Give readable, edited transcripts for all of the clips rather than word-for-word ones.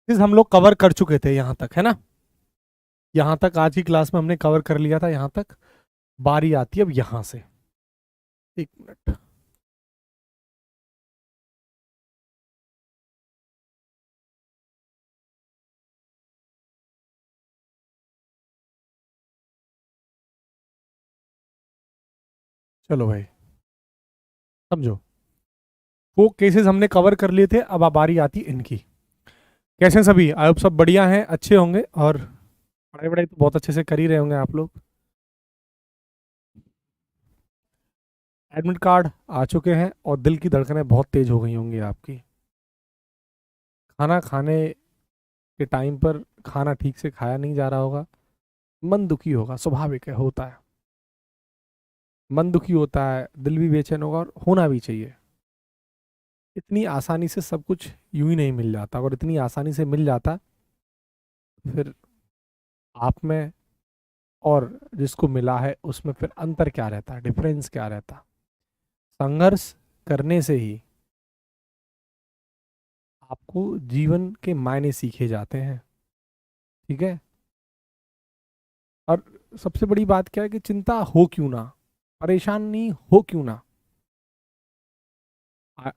इस हम लोग कवर कर चुके थे यहाँ तक, है ना। यहाँ तक आज की क्लास में हमने कवर कर लिया था, यहाँ तक। बारी आती है अब यहाँ से। एक मिनट। चलो भाई, समझो। वो केसेस हमने कवर कर लिए थे, अब बारी आती है इनकी। कैसे हैं सभी? आई होप सब बढ़िया हैं, अच्छे होंगे। और पढ़ाई वढ़ाई तो बहुत अच्छे से कर ही रहे होंगे आप लोग। एडमिट कार्ड आ चुके हैं और दिल की धड़कनें बहुत तेज हो गई होंगी आपकी। खाना खाने के टाइम पर खाना ठीक से खाया नहीं जा रहा होगा। मन दुखी होगा, स्वाभाविक है, होता है। मन दुखी होता है, दिल भी बेचैन होगा, और होना भी चाहिए। इतनी आसानी से सब कुछ यूं ही नहीं मिल जाता, और इतनी आसानी से मिल जाता फिर आप में और जिसको मिला है उसमें फिर अंतर क्या रहता, डिफरेंस क्या रहता। संघर्ष करने से ही आपको जीवन के मायने सीखे जाते हैं, ठीक है। और सबसे बड़ी बात क्या है कि चिंता हो क्यों ना, परेशानी हो क्यों ना।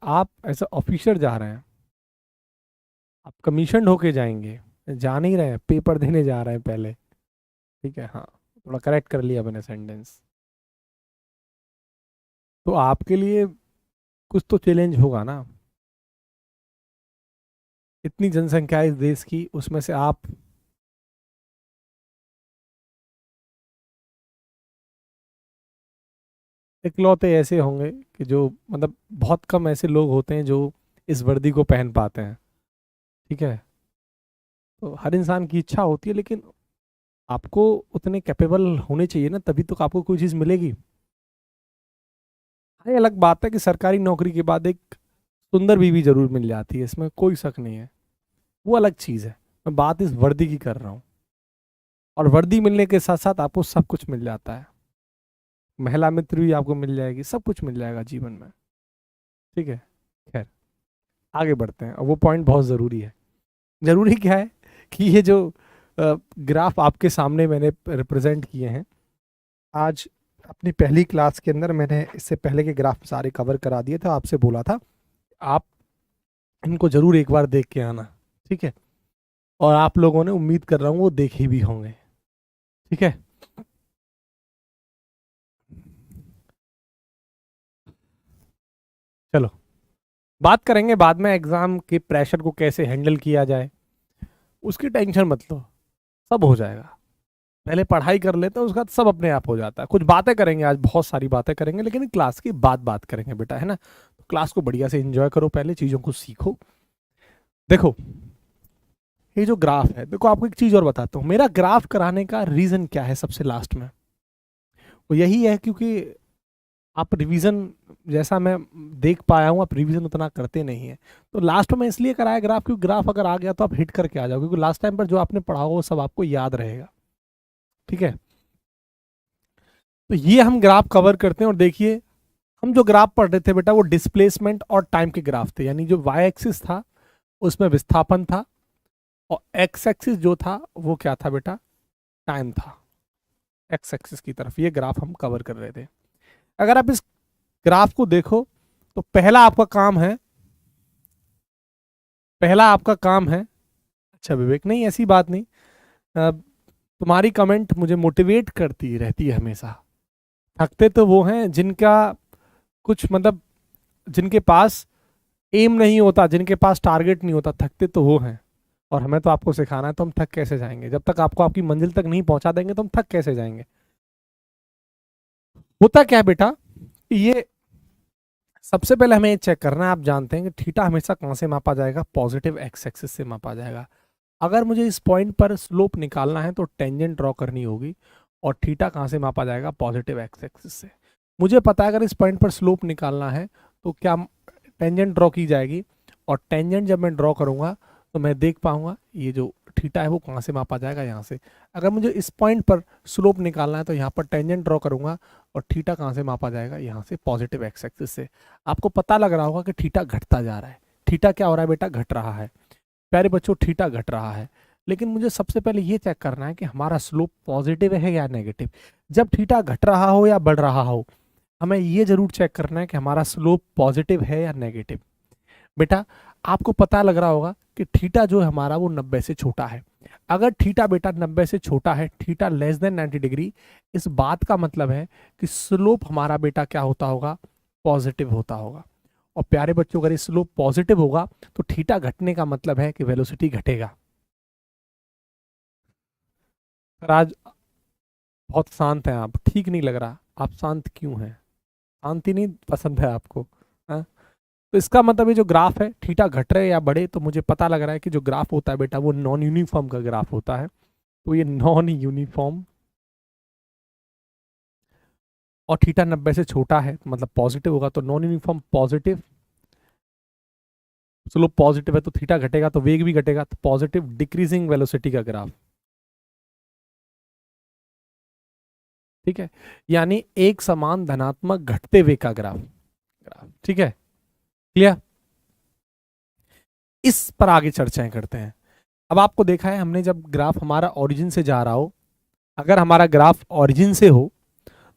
आप ऐसा ऑफिसर जा रहे हैं, आप कमीशन होके जाएंगे, जा नहीं रहे हैं, पेपर देने जा रहे हैं पहले, ठीक है। हाँ, थोड़ा करेक्ट कर लिया मैंने सेंटेंस। तो आपके लिए कुछ तो चैलेंज होगा ना। इतनी जनसंख्या है इस देश की, उसमें से आप इकलौते ऐसे होंगे कि जो, मतलब बहुत कम ऐसे लोग होते हैं जो इस वर्दी को पहन पाते हैं, ठीक है। तो हर इंसान की इच्छा होती है, लेकिन आपको उतने कैपेबल होने चाहिए ना, तभी तो आपको कोई चीज़ मिलेगी। हाँ, ये अलग बात है कि सरकारी नौकरी के बाद एक सुंदर बीवी जरूर मिल जाती है, इसमें कोई शक नहीं है, वो अलग चीज़ है। मैं बात इस वर्दी की कर रहा हूँ। और वर्दी मिलने के साथ साथ आपको सब कुछ मिल जाता है। महिला मित्र भी आपको मिल जाएगी, सब कुछ मिल जाएगा जीवन में, ठीक है। खैर, आगे बढ़ते हैं। और वो पॉइंट बहुत ज़रूरी है। ज़रूरी क्या है कि ये जो ग्राफ आपके सामने मैंने रिप्रेजेंट किए हैं आज, अपनी पहली क्लास के अंदर मैंने इससे पहले के ग्राफ सारे कवर करा दिए थे, आपसे बोला था आप इनको जरूर एक बार देख के आना, ठीक है। और आप लोगों ने, उम्मीद कर रहा हूँ, वो देखे भी होंगे, ठीक है। चलो, बात करेंगे बाद में एग्जाम के प्रेशर को कैसे हैंडल किया जाए, उसकी टेंशन मत लो, सब हो जाएगा। पहले पढ़ाई कर लेते हैं, उसके बाद सब अपने आप हो जाता है। कुछ बातें करेंगे आज, बहुत सारी बातें करेंगे, लेकिन क्लास की बात करेंगे बेटा, है ना। तो क्लास को बढ़िया से एंजॉय करो, पहले चीज़ों को सीखो। देखो, ये जो ग्राफ है, देखो आपको एक चीज़ और बताता हूँ, मेरा ग्राफ कराने का रीज़न क्या है सबसे लास्ट में। वो यही है क्योंकि आप रिवीजन, जैसा मैं देख पाया हूँ, आप रिवीजन उतना करते नहीं है। तो लास्ट में इसलिए कराया ग्राफ, क्योंकि ग्राफ अगर आ गया तो आप हिट करके आ जाओ, क्योंकि लास्ट टाइम पर जो आपने पढ़ा हो वो सब आपको याद रहेगा, ठीक है। तो ये हम ग्राफ कवर करते हैं। और देखिए, हम जो ग्राफ पढ़ रहे थे बेटा, वो डिस्प्लेसमेंट और टाइम के ग्राफ थे। यानी जो वाई एक्सिस था उसमें विस्थापन था, और एक्स एक्सिस जो था वो क्या था बेटा, टाइम था। एक्स एक्सिस की तरफ ये ग्राफ हम कवर कर रहे थे। अगर आप इस ग्राफ को देखो तो पहला आपका काम है। अच्छा विवेक, नहीं ऐसी बात नहीं। तुम्हारी कमेंट मुझे मोटिवेट करती रहती है हमेशा। थकते तो वो हैं जिनका कुछ, मतलब जिनके पास एम नहीं होता, जिनके पास टारगेट नहीं होता, थकते तो वो हैं। और हमें तो आपको सिखाना है, तो हम थक कैसे जाएंगे? जब तक आपको आपकी मंजिल तक नहीं पहुंचा देंगे तो हम थक कैसे जाएंगे? होता क्या है बेटा, ये सबसे पहले हमें ये चेक करना है। आप जानते हैं कि थीटा हमेशा कहाँ से मापा जाएगा? पॉजिटिव एक्स एक्सिस से मापा जाएगा। अगर मुझे इस पॉइंट पर स्लोप निकालना है तो टेंजेंट ड्रॉ करनी होगी। और थीटा कहाँ से मापा जाएगा? पॉजिटिव एक्स एक्सिस से। मुझे पता है अगर इस पॉइंट पर स्लोप निकालना है तो क्या टेंजेंट ड्रॉ की जाएगी। और टेंजेंट जब मैं ड्रॉ करूंगा तो मैं देख पाऊंगा ये जो थीटा है वो कहाँ से मापा जाएगा, यहाँ से। अगर मुझे इस पॉइंट पर स्लोप निकालना है तो यहाँ पर टेंजेंट ड्रॉ करूंगा, और थीटा कहाँ से मापा जाएगा? यहाँ से, पॉजिटिव एक्स एक्सिस से। आपको पता लग रहा होगा कि थीटा घटता जा रहा है। थीटा क्या हो रहा है बेटा? घट रहा है। प्यारे बच्चों थीटा घट रहा है, लेकिन मुझे सबसे पहले ये चेक करना है कि हमारा स्लोप पॉजिटिव है या नेगेटिव। जब थीटा घट रहा हो या बढ़ रहा हो, हमें ये जरूर चेक करना है कि हमारा स्लोप पॉजिटिव है या नेगेटिव। बेटा आपको पता लग रहा होगा कि थीटा जो है हमारा वो 90 से छोटा है। अगर थीटा बेटा 90 से छोटा है, थीटा लेस देन 90 डिग्री, इस बात का मतलब है कि स्लोप हमारा बेटा क्या होता होगा, पॉजिटिव होता होगा। और प्यारे बच्चों अगर स्लोप पॉजिटिव होगा तो थीटा घटने का मतलब है कि वेलोसिटी घटेगा। सर आज बहुत शांत हैं आप, ठीक नहीं लग रहा, आप शांत क्यों हैं? शांति नहीं पसंद है आपको? हाँ? तो इसका मतलब ये जो ग्राफ है थीटा घट रहे या बढ़े, तो मुझे पता लग रहा है कि जो ग्राफ होता है बेटा वो नॉन यूनिफॉर्म का ग्राफ होता है। तो ये नॉन यूनिफॉर्म, और थीटा 90 से छोटा है मतलब पॉजिटिव होगा, तो non uniform positive, slope positive है तो थीटा घटेगा तो वेग भी घटेगा, तो पॉजिटिव डिक्रीजिंग वेलोसिटी का ग्राफ। ठीक है, यानी एक समान धनात्मक घटते वेग का ग्राफ। ठीक है, क्लियर? इस पर आगे चर्चाएं करते हैं। अब आपको देखा है हमने, जब ग्राफ हमारा ओरिजिन से जा रहा हो, अगर हमारा ग्राफ ओरिजिन से हो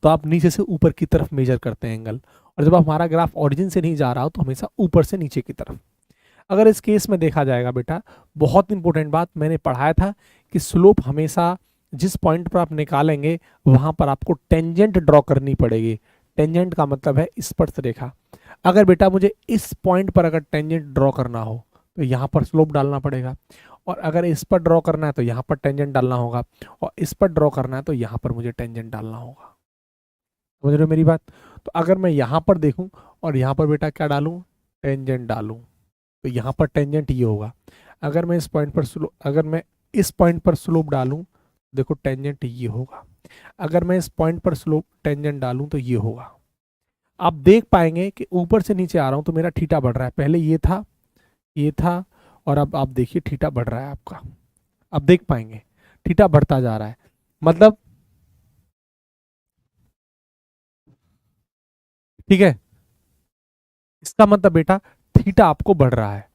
तो आप नीचे से ऊपर की तरफ मेजर करते हैं एंगल, और जब हमारा ग्राफ ओरिजिन से नहीं जा रहा हो तो हमेशा ऊपर से नीचे की तरफ। अगर इस केस में देखा जाएगा बेटा, बहुत इंपॉर्टेंट बात मैंने पढ़ाया था कि स्लोप हमेशा जिस पॉइंट पर आप निकालेंगे वहां पर आपको टेंजेंट ड्रॉ करनी पड़ेगी। टेंजेंट का मतलब है स्पर्श रेखा। अगर बेटा मुझे इस पॉइंट पर अगर टेंजेंट ड्रॉ करना हो तो यहाँ पर स्लोप डालना पड़ेगा, और अगर इस पर ड्रॉ करना है तो यहाँ पर टेंजेंट डालना होगा, और इस पर ड्रॉ करना है तो यहाँ पर मुझे टेंजेंट डालना होगा। समझ रहे हो मेरी बात? तो अगर मैं यहाँ पर देखूं और यहाँ पर बेटा क्या डालूं, टेंजेंट डालूं, तो यहाँ पर टेंजेंट ये होगा। अगर मैं इस पॉइंट पर स्लो अगर मैं इस पॉइंट पर स्लोप डालूं, देखो टेंजेंट ये होगा। अगर मैं इस पॉइंट पर स्लोप टेंजेंट डालूं तो ये होगा। आप देख पाएंगे कि ऊपर से नीचे आ रहा हूं तो मेरा थीटा बढ़ रहा है, पहले ये था, और अब आप देखिए थीटा बढ़ रहा है आपका। अब देख पाएंगे थीटा बढ़ता जा रहा है, मतलब ठीक है, इसका मतलब बेटा थीटा आपको बढ़ रहा है।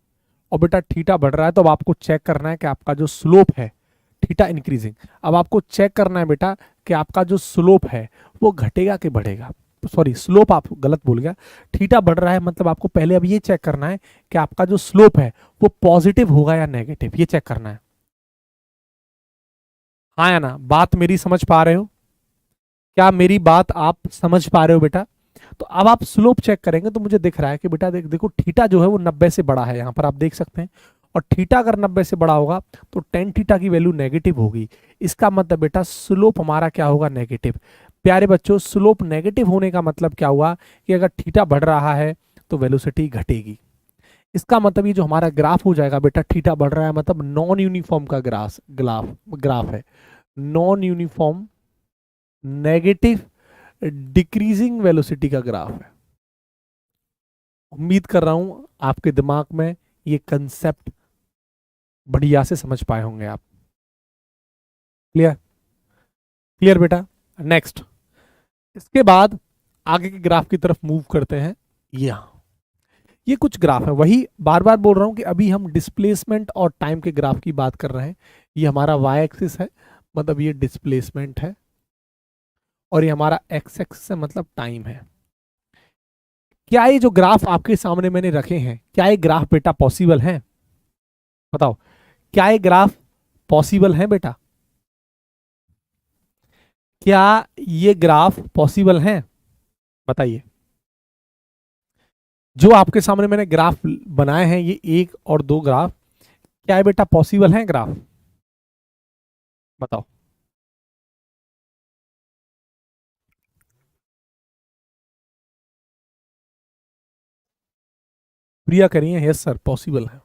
और बेटा थीटा बढ़ रहा है तो अब आपको चेक करना है कि आपका जो स्लोप है, थीटा इंक्रीजिंग, अब आपको चेक करना है बेटा कि आपका जो स्लोप है वो घटेगा कि बढ़ेगा। सॉरी, स्लोप आप गलत बोल गया, थीटा बढ़ रहा है मतलब आपको पहले अब ये चेक करना है कि आपका जो स्लोप है वो पॉजिटिव होगा या नेगेटिव, ये चेक करना है। हाँ या ना? बात मेरी समझ पा रहे हो? क्या मेरी बात आप समझ पा रहे हो बेटा? तो अब आप स्लोप चेक करेंगे तो मुझे दिख रहा है कि बेटा देखो थीटा जो है वो 90 से बड़ा है, यहाँ पर आप देख सकते हैं। और थीटा अगर 90 से बड़ा होगा तो टेन थीटा की वैल्यू नेगेटिव होगी। इसका मतलब बेटा स्लोप हमारा क्या होगा, नेगेटिव। प्यारे बच्चों स्लोप नेगेटिव होने का मतलब क्या हुआ कि अगर थीटा बढ़ रहा है तो वेलोसिटी घटेगी। इसका मतलब ये जो हमारा ग्राफ हो जाएगा बेटा, थीटा बढ़ रहा है मतलब नॉन यूनिफॉर्म का ग्राफ है, non uniform negative decreasing velocity का ग्राफ है। उम्मीद कर रहा हूं आपके दिमाग में ये कंसेप्ट बढ़िया से समझ पाए होंगे आप। क्लियर? क्लियर बेटा? नेक्स्ट, इसके बाद आगे के ग्राफ की तरफ मूव करते हैं। यहां ये कुछ ग्राफ है, वही बार बार बोल रहा हूं कि अभी हम डिस्प्लेसमेंट और टाइम के ग्राफ की बात कर रहे हैं। ये हमारा वाई एक्सिस है, मतलब ये डिस्प्लेसमेंट है, और ये हमारा एक्स एक्सिस है, मतलब टाइम है। क्या ये जो ग्राफ आपके सामने मैंने रखे हैं, क्या ये ग्राफ बेटा पॉसिबल है? बताओ, क्या ये ग्राफ पॉसिबल है बेटा? क्या ये ग्राफ पॉसिबल है? बताइए। जो आपके सामने मैंने ग्राफ बनाए हैं, ये एक और दो ग्राफ, क्या है बेटा पॉसिबल है ग्राफ? बताओ। प्रिया कह रही है यस सर पॉसिबल है।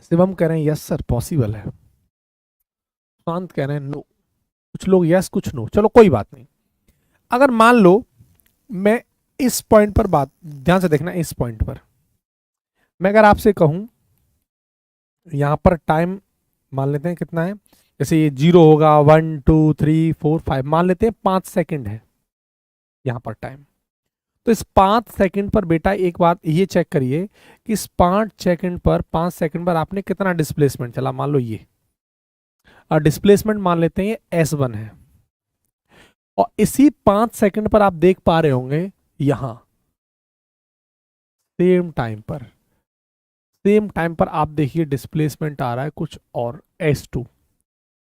शिवम कह रहे हैं यस सर पॉसिबल है। शांत कह रहे हैं नो। कुछ लोग यस कुछ नो, चलो कोई बात नहीं। अगर मान लो मैं इस पॉइंट पर बात, ध्यान से देखना, इस पॉइंट पर मैं अगर आपसे कहूं, यहां पर टाइम मान लेते हैं कितना है, जैसे ये 0 होगा, 1 2 3 4 5, मान लेते हैं 5 सेकंड है यहां पर टाइम। तो इस 5 सेकंड पर बेटा एक बात ये चेक करिए कि इस 5 सेकंड पर आपने कितना डिस्प्लेसमेंट चला। मान लो ये और डिस्प्लेसमेंट मान लेते हैं ये S1 है, और इसी 5 सेकंड पर आप देख पा रहे होंगे यहां सेम टाइम पर आप देखिए डिस्प्लेसमेंट आ रहा है कुछ और S2,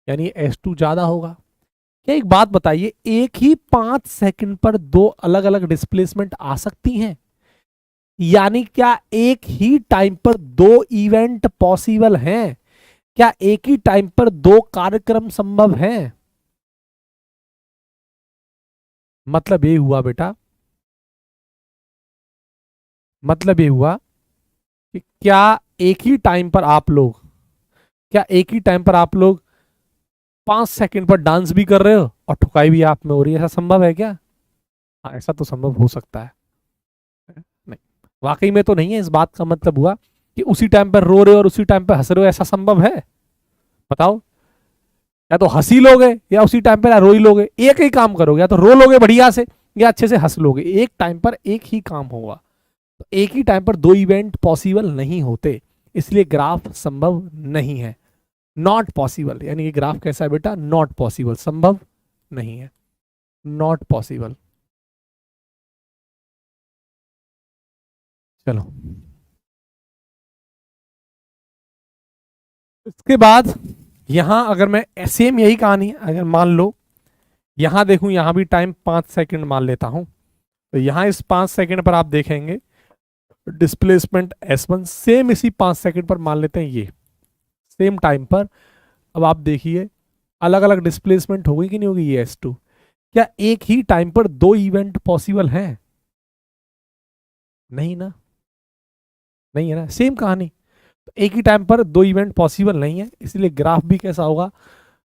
यानी S2 ज्यादा होगा। क्या एक बात बताइए, एक ही 5 सेकंड पर दो अलग अलग डिस्प्लेसमेंट आ सकती हैं? यानी क्या एक ही टाइम पर दो इवेंट पॉसिबल हैं? क्या एक ही टाइम पर दो कार्यक्रम संभव हैं? मतलब ये हुआ बेटा, मतलब ये हुआ कि क्या एक ही टाइम पर आप लोग 5 सेकंड पर डांस भी कर रहे हो और ठुकाई भी आप में हो रही है? ऐसा संभव है क्या? हाँ, ऐसा तो संभव हो सकता है। नहीं, वाकई में तो नहीं है। इस बात का मतलब हुआ कि उसी टाइम पर रो रहे हो और उसी टाइम पर हंस रहे हो, ऐसा संभव है? बताओ, या तो हंसी लोगे या उसी टाइम पर रो ही लोगे। एक ही काम करोगे, या तो रो लोगे बढ़िया से या अच्छे से हंस लोगे। एक टाइम पर एक ही काम होगा। तो एक ही टाइम पर दो इवेंट पॉसिबल नहीं होते, इसलिए ग्राफ संभव नहीं है। नॉट पॉसिबल, यानी ये ग्राफ कैसा है बेटा? नॉट पॉसिबल, संभव नहीं है, नॉट पॉसिबल। चलो, इसके बाद यहां अगर मैं सेम यही कहानी, अगर मान लो यहां देखूं, यहां भी टाइम 5 सेकंड मान लेता हूं, तो यहां इस 5 सेकंड पर आप देखेंगे डिस्प्लेसमेंट S1 सेम इसी 5 सेकंड पर मान लेते हैं ये सेम टाइम पर। अब आप देखिए अलग अलग डिस्प्लेसमेंट होगी कि नहीं होगी ये S2? क्या एक ही टाइम पर दो इवेंट पॉसिबल हैं? नहीं ना, नहीं है ना, सेम कहानी। तो एक ही टाइम पर दो इवेंट पॉसिबल नहीं है, इसलिए ग्राफ भी कैसा होगा?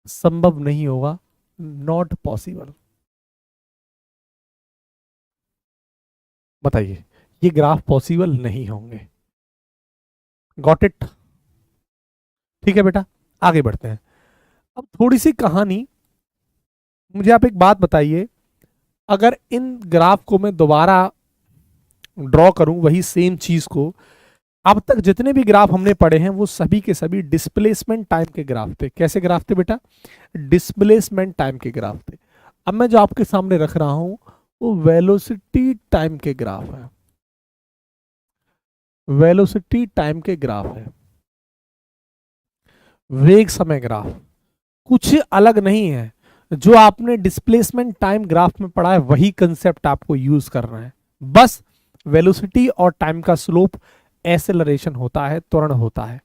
संभव नहीं होगा, नॉट पॉसिबल। बताइए, ये ग्राफ पॉसिबल नहीं होंगे। Got it? ठीक है बेटा, आगे बढ़ते हैं। अब थोड़ी सी कहानी, मुझे आप एक बात बताइए, अगर इन ग्राफ को मैं दोबारा ड्रॉ करूं वही सेम चीज को, अब तक जितने भी ग्राफ हमने पढ़े हैं वो सभी के सभी डिस्प्लेसमेंट टाइम के ग्राफ थे। कैसे ग्राफ थे बेटा? डिस्प्लेसमेंट टाइम के ग्राफ थे। अब मैं जो आपके सामने रख रहा हूं वो वेलोसिटी टाइम के ग्राफ है, वेलोसिटी टाइम के ग्राफ है, वेग समय ग्राफ। कुछ अलग नहीं है, जो आपने डिस्प्लेसमेंट टाइम ग्राफ में पढ़ा है वही कंसेप्ट आपको यूज करना है। बस वेलोसिटी और टाइम का स्लोप एसेलरेशन होता है, त्वरण होता है।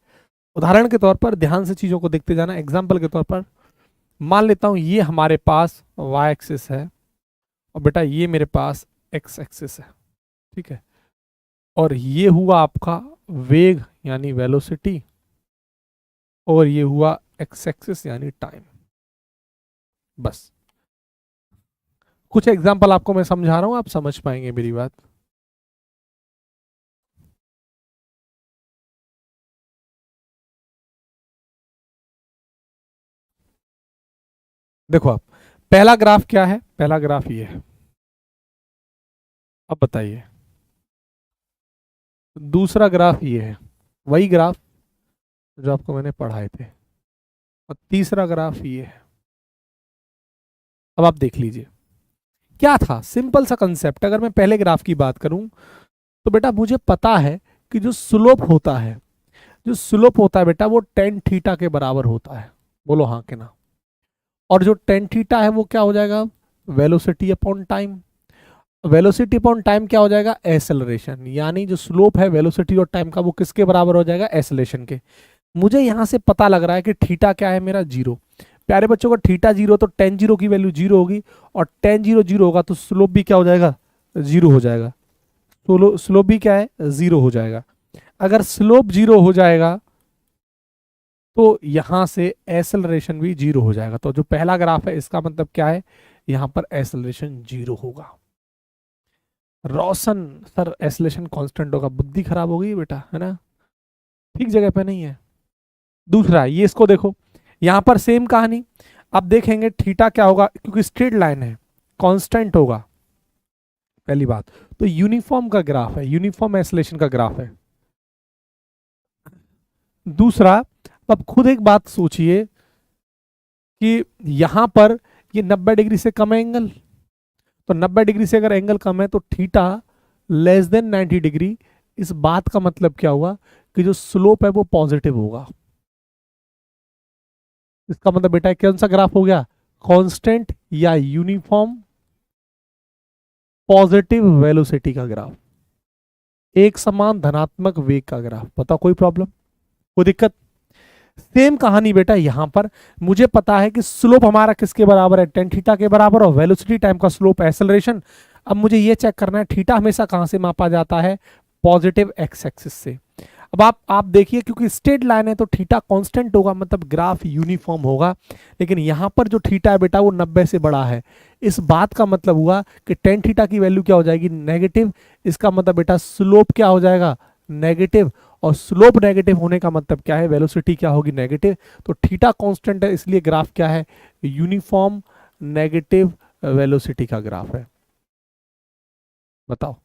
उदाहरण के तौर पर ध्यान से चीजों को देखते जाना। एग्जाम्पल के तौर पर मान लेता हूं ये हमारे पास y एक्सिस है और बेटा ये मेरे पास x एक्सिस है, ठीक है। और ये हुआ आपका वेग यानी वेलोसिटी, और ये हुआ x एक्सिस यानी टाइम। बस कुछ एग्जाम्पल आपको मैं समझा रहा हूं, आप समझ पाएंगे मेरी बात। देखो आप, पहला ग्राफ क्या है? पहला ग्राफ ये है। अब बताइए, दूसरा ग्राफ ये है, वही ग्राफ जो आपको मैंने पढ़ाए थे, और तीसरा ग्राफ ये है। अब आप देख लीजिए क्या था, सिंपल सा कंसेप्ट। अगर मैं पहले ग्राफ की बात करूं तो बेटा मुझे पता है कि जो स्लोप होता है, जो स्लोप होता है बेटा वो टेन थीटा के बराबर होता है। बोलो हाँ कि ना? और जो टेन थीटा है वो क्या हो जाएगा? Velocity upon time. Velocity upon time क्या हो जाएगा? एसेलरेशन। यानी जो स्लोप है वेलोसिटी और टाइम का वो किसके बराबर हो जाएगा? एसेलेशन के। मुझे यहां से पता लग रहा है कि थीटा क्या है मेरा? 0। प्यारे बच्चों का थीटा 0 तो टेन 0 की वैल्यू 0 होगी, और टेन 0 0 होगा तो स्लोप भी क्या हो जाएगा? 0 हो जाएगा। स्लोप भी क्या है? 0 हो जाएगा। अगर स्लोप 0 हो जाएगा तो यहां से एसेलरेशन भी 0 हो जाएगा। तो जो पहला ग्राफ है इसका मतलब क्या है? यहां पर एसेलरेशन 0 होगा। रोशन सर एसेलरेशन कांस्टेंट होगा, बुद्धि खराब हो गई बेटा, है ना? ठीक जगह पे नहीं है। दूसरा ये, इसको देखो, यहां पर सेम कहानी। अब देखेंगे थीटा क्या होगा, क्योंकि स्ट्रेट लाइन है, कांस्टेंट होगा। पहली बात तो यूनिफॉर्म का ग्राफ है, यूनिफॉर्म एसिलेशन का ग्राफ है। दूसरा, अब खुद एक बात सोचिए कि यहां पर ये 90 डिग्री से कम है एंगल, तो 90 डिग्री से अगर एंगल कम है तो थीटा लेस देन 90 डिग्री, इस बात का मतलब क्या हुआ कि जो स्लोप है वो पॉजिटिव होगा। इसका मतलब बेटा कौन सा ग्राफ हो गया, कांस्टेंट या यूनिफॉर्म पॉजिटिव वेलोसिटी का ग्राफ, एक समान धनात्मक वेग का ग्राफ। बताओ कोई प्रॉब्लम, कोई दिक्कत? सेम कहानी बेटा यहां पर, मुझे पता है कि स्लोप हमारा किसके बराबर है, टेन थीटा के बराबर, और वेलोसिटी टाइम का स्लोप एक्सेलरेशन। अब मुझे ये चेक करना है थीटा हमेशा कहां से मापा जाता है, पॉजिटिव एक्स एक्सिस से। अब आप देखिए क्योंकि स्ट्रेट लाइन है तो थीटा कांस्टेंट होगा, मतलब ग्राफ यूनिफॉर्म होगा। लेकिन यहां पर जो थीटा है बेटा वो 90 से बड़ा है, इस बात का मतलब हुआ कि टेन थीटा की वैल्यू क्या हो जाएगी, नेगेटिव। इसका मतलब बेटा स्लोप क्या हो जाएगा, नेगेटिव। और स्लोप नेगेटिव होने का मतलब क्या है, वेलोसिटी क्या होगी, नेगेटिव। तो थीटा कांस्टेंट है, इसलिए ग्राफ क्या है, यूनिफॉर्म नेगेटिव वेलोसिटी का ग्राफ है। बताओ,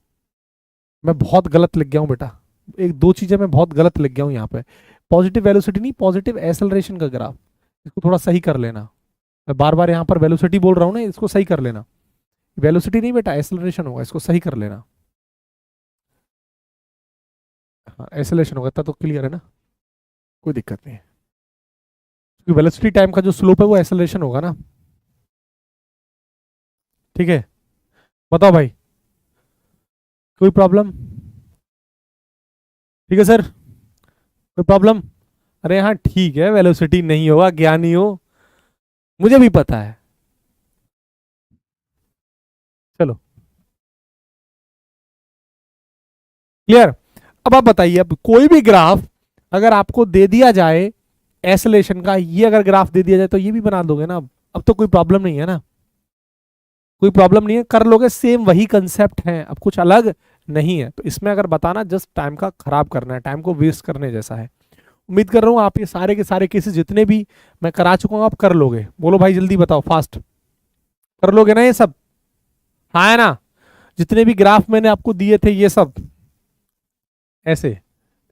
मैं बहुत गलत लिख गया हूं बेटा, एक दो चीजें मैं बहुत गलत लिख गया हूं यहाँ पे। पॉजिटिव वेलोसिटी नहीं, पॉजिटिव एक्सेलरेशन का ग्राफ, इसको थोड़ा सही कर लेना। मैं बार बार यहाँ पर वेलोसिटी बोल रहा हूँ ना, इसको सही कर लेना। वेलोसिटी नहीं बेटा, एक्सेलरेशन होगा, इसको सही कर लेना। हाँ एक्सेलरेशन होगा, तो क्लियर है ना, कोई दिक्कत नहीं है। क्योंकि वेलोसिटी टाइम का जो स्लोप है वो एक्सेलरेशन होगा ना। ठीक है, बताओ भाई, कोई प्रॉब्लम? ठीक है सर, कोई प्रॉब्लम? अरे हाँ ठीक है, वेलोसिटी नहीं होगा, ज्ञानी हो, मुझे भी पता है। चलो क्लियर। अब आप बताइए, अब कोई भी ग्राफ अगर आपको दे दिया जाए एसलेशन का, ये अगर ग्राफ दे दिया जाए तो ये भी बना दोगे ना। अब तो कोई प्रॉब्लम नहीं है ना, कोई प्रॉब्लम नहीं है, कर लोगे, सेम वही कंसेप्ट है, अब कुछ अलग नहीं है। तो इसमें अगर बताना जस्ट टाइम का खराब करना है, टाइम को वेस्ट करने जैसा है। उम्मीद कर रहा हूँ आप ये सारे के सारे केसेस जितने भी मैं करा चुका हूँ आप कर लोगे। बोलो भाई जल्दी बताओ, फास्ट कर लोगे ना ये सब? हाँ है ना, जितने भी ग्राफ मैंने आपको दिए थे ये सब ऐसे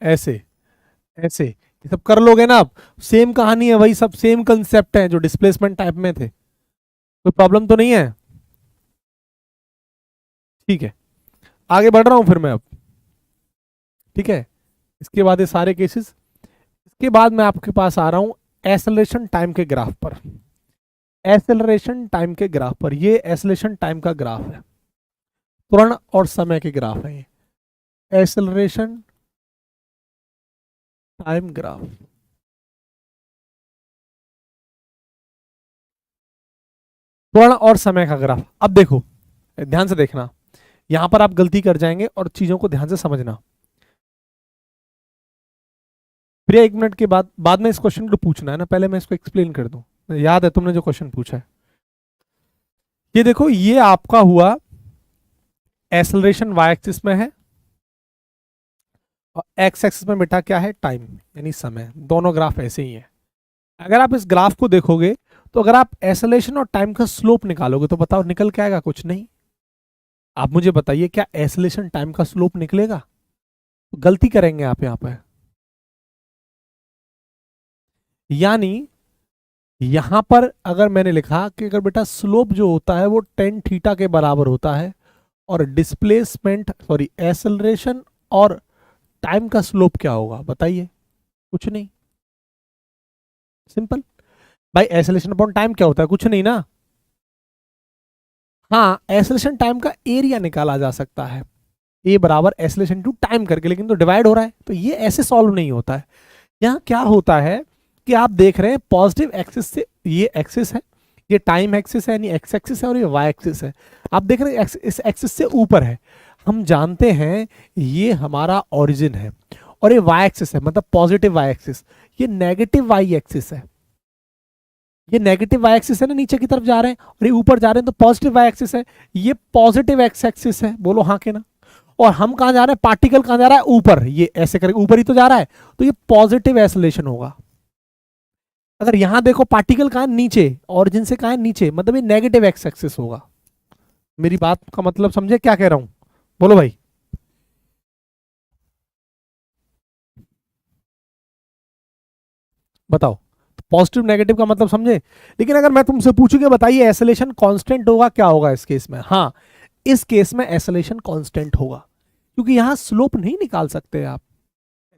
ऐसे ऐसे, ये सब कर लोगे ना आप? सेम कहानी है, वही सब सेम कंसेप्ट है जो डिस्प्लेसमेंट टाइप में थे। कोई प्रॉब्लम तो नहीं है? ठीक है, आगे बढ़ रहा हूं फिर मैं अब। ठीक है, इसके बाद ये सारे केसेस, इसके बाद मैं आपके पास आ रहा हूं एक्सेलरेशन टाइम के ग्राफ पर। एक्सेलरेशन टाइम के ग्राफ पर, ये एक्सेलरेशन टाइम का ग्राफ है, त्वरण और समय के ग्राफ है ये, एक्सेलरेशन टाइम ग्राफ। त्वरण और समय का ग्राफ। अब देखो, ध्यान से देखना, यहां पर आप गलती कर जाएंगे और चीजों को ध्यान से समझना। प्रिया एक मिनट के बाद में इस क्वेश्चन को पूछना है ना, पहले मैं इसको एक्सप्लेन कर दूं। याद है तुमने जो क्वेश्चन पूछा है, ये देखो, ये आपका हुआ एक्सेलरेशन वाई एक्सिस में है, और एक्स एक्सिस में बेटा क्या है, टाइम यानी समय। दोनों ग्राफ ऐसे ही है। अगर आप इस ग्राफ को देखोगे तो अगर आप एक्सेलरेशन और टाइम का स्लोप निकालोगे तो बताओ निकल के आएगा, कुछ नहीं। आप मुझे बताइए क्या एक्सेलरेशन टाइम का स्लोप निकलेगा? तो गलती करेंगे आप यहां पर। यानी यहां पर अगर मैंने लिखा कि अगर बेटा स्लोप जो होता है वो टेन थीटा के बराबर होता है, और डिस्प्लेसमेंट सॉरी एक्सेलरेशन और टाइम का स्लोप क्या होगा बताइए? कुछ नहीं, सिंपल। भाई एक्सेलरेशन अपॉन टाइम क्या होता है, कुछ नहीं ना। हाँ एक्सेलरेशन टाइम का एरिया निकाला जा सकता है, ए बराबर एक्सेलरेशन टू टाइम करके, लेकिन तो डिवाइड हो रहा है तो ये ऐसे सॉल्व नहीं होता है। यहाँ क्या होता है कि आप देख रहे हैं पॉजिटिव एक्सिस से, ये एक्सिस है, ये टाइम एक्सिस है यानी एक्स एक्सिस है, और ये वाई एक्सिस है। आप देख रहे हैं इस एक्सिस से ऊपर है, हम जानते हैं ये हमारा ओरिजिन है, और ये वाई एक्सिस है मतलब पॉजिटिव वाई एक्सिस, ये नेगेटिव वाई एक्सिस है। ये नेगेटिव वाई एक्सिस है ना, नीचे की तरफ जा रहे हैं, और ये ऊपर जा रहे हैं तो पॉजिटिव वाई एक्सिस है। ये पॉजिटिव एक्स एक्सिस है, बोलो हाँ के ना। और हम कहां जा रहे हैं, पार्टिकल कहां जा रहा है, ऊपर, ये ऐसे करके ऊपर ही तो जा रहा है, तो ये पॉजिटिव एक्सेलरेशन होगा। अगर यहां देखो पार्टिकल कहां है, नीचे, ओरिजिन से कहां है, नीचे, मतलब ये नेगेटिव एक्स एक्सिस होगा। मेरी बात का मतलब समझे क्या कह रहा हूं? बोलो भाई। बताओ। पॉजिटिव नेगेटिव का मतलब समझे? लेकिन अगर मैं तुमसे पूछूं कि बताइए एसलेशन कांस्टेंट होगा, क्या होगा इस केस में? हाँ, इस केस में एसलेशन कांस्टेंट होगा, क्योंकि यहां स्लोप नहीं निकाल सकते आप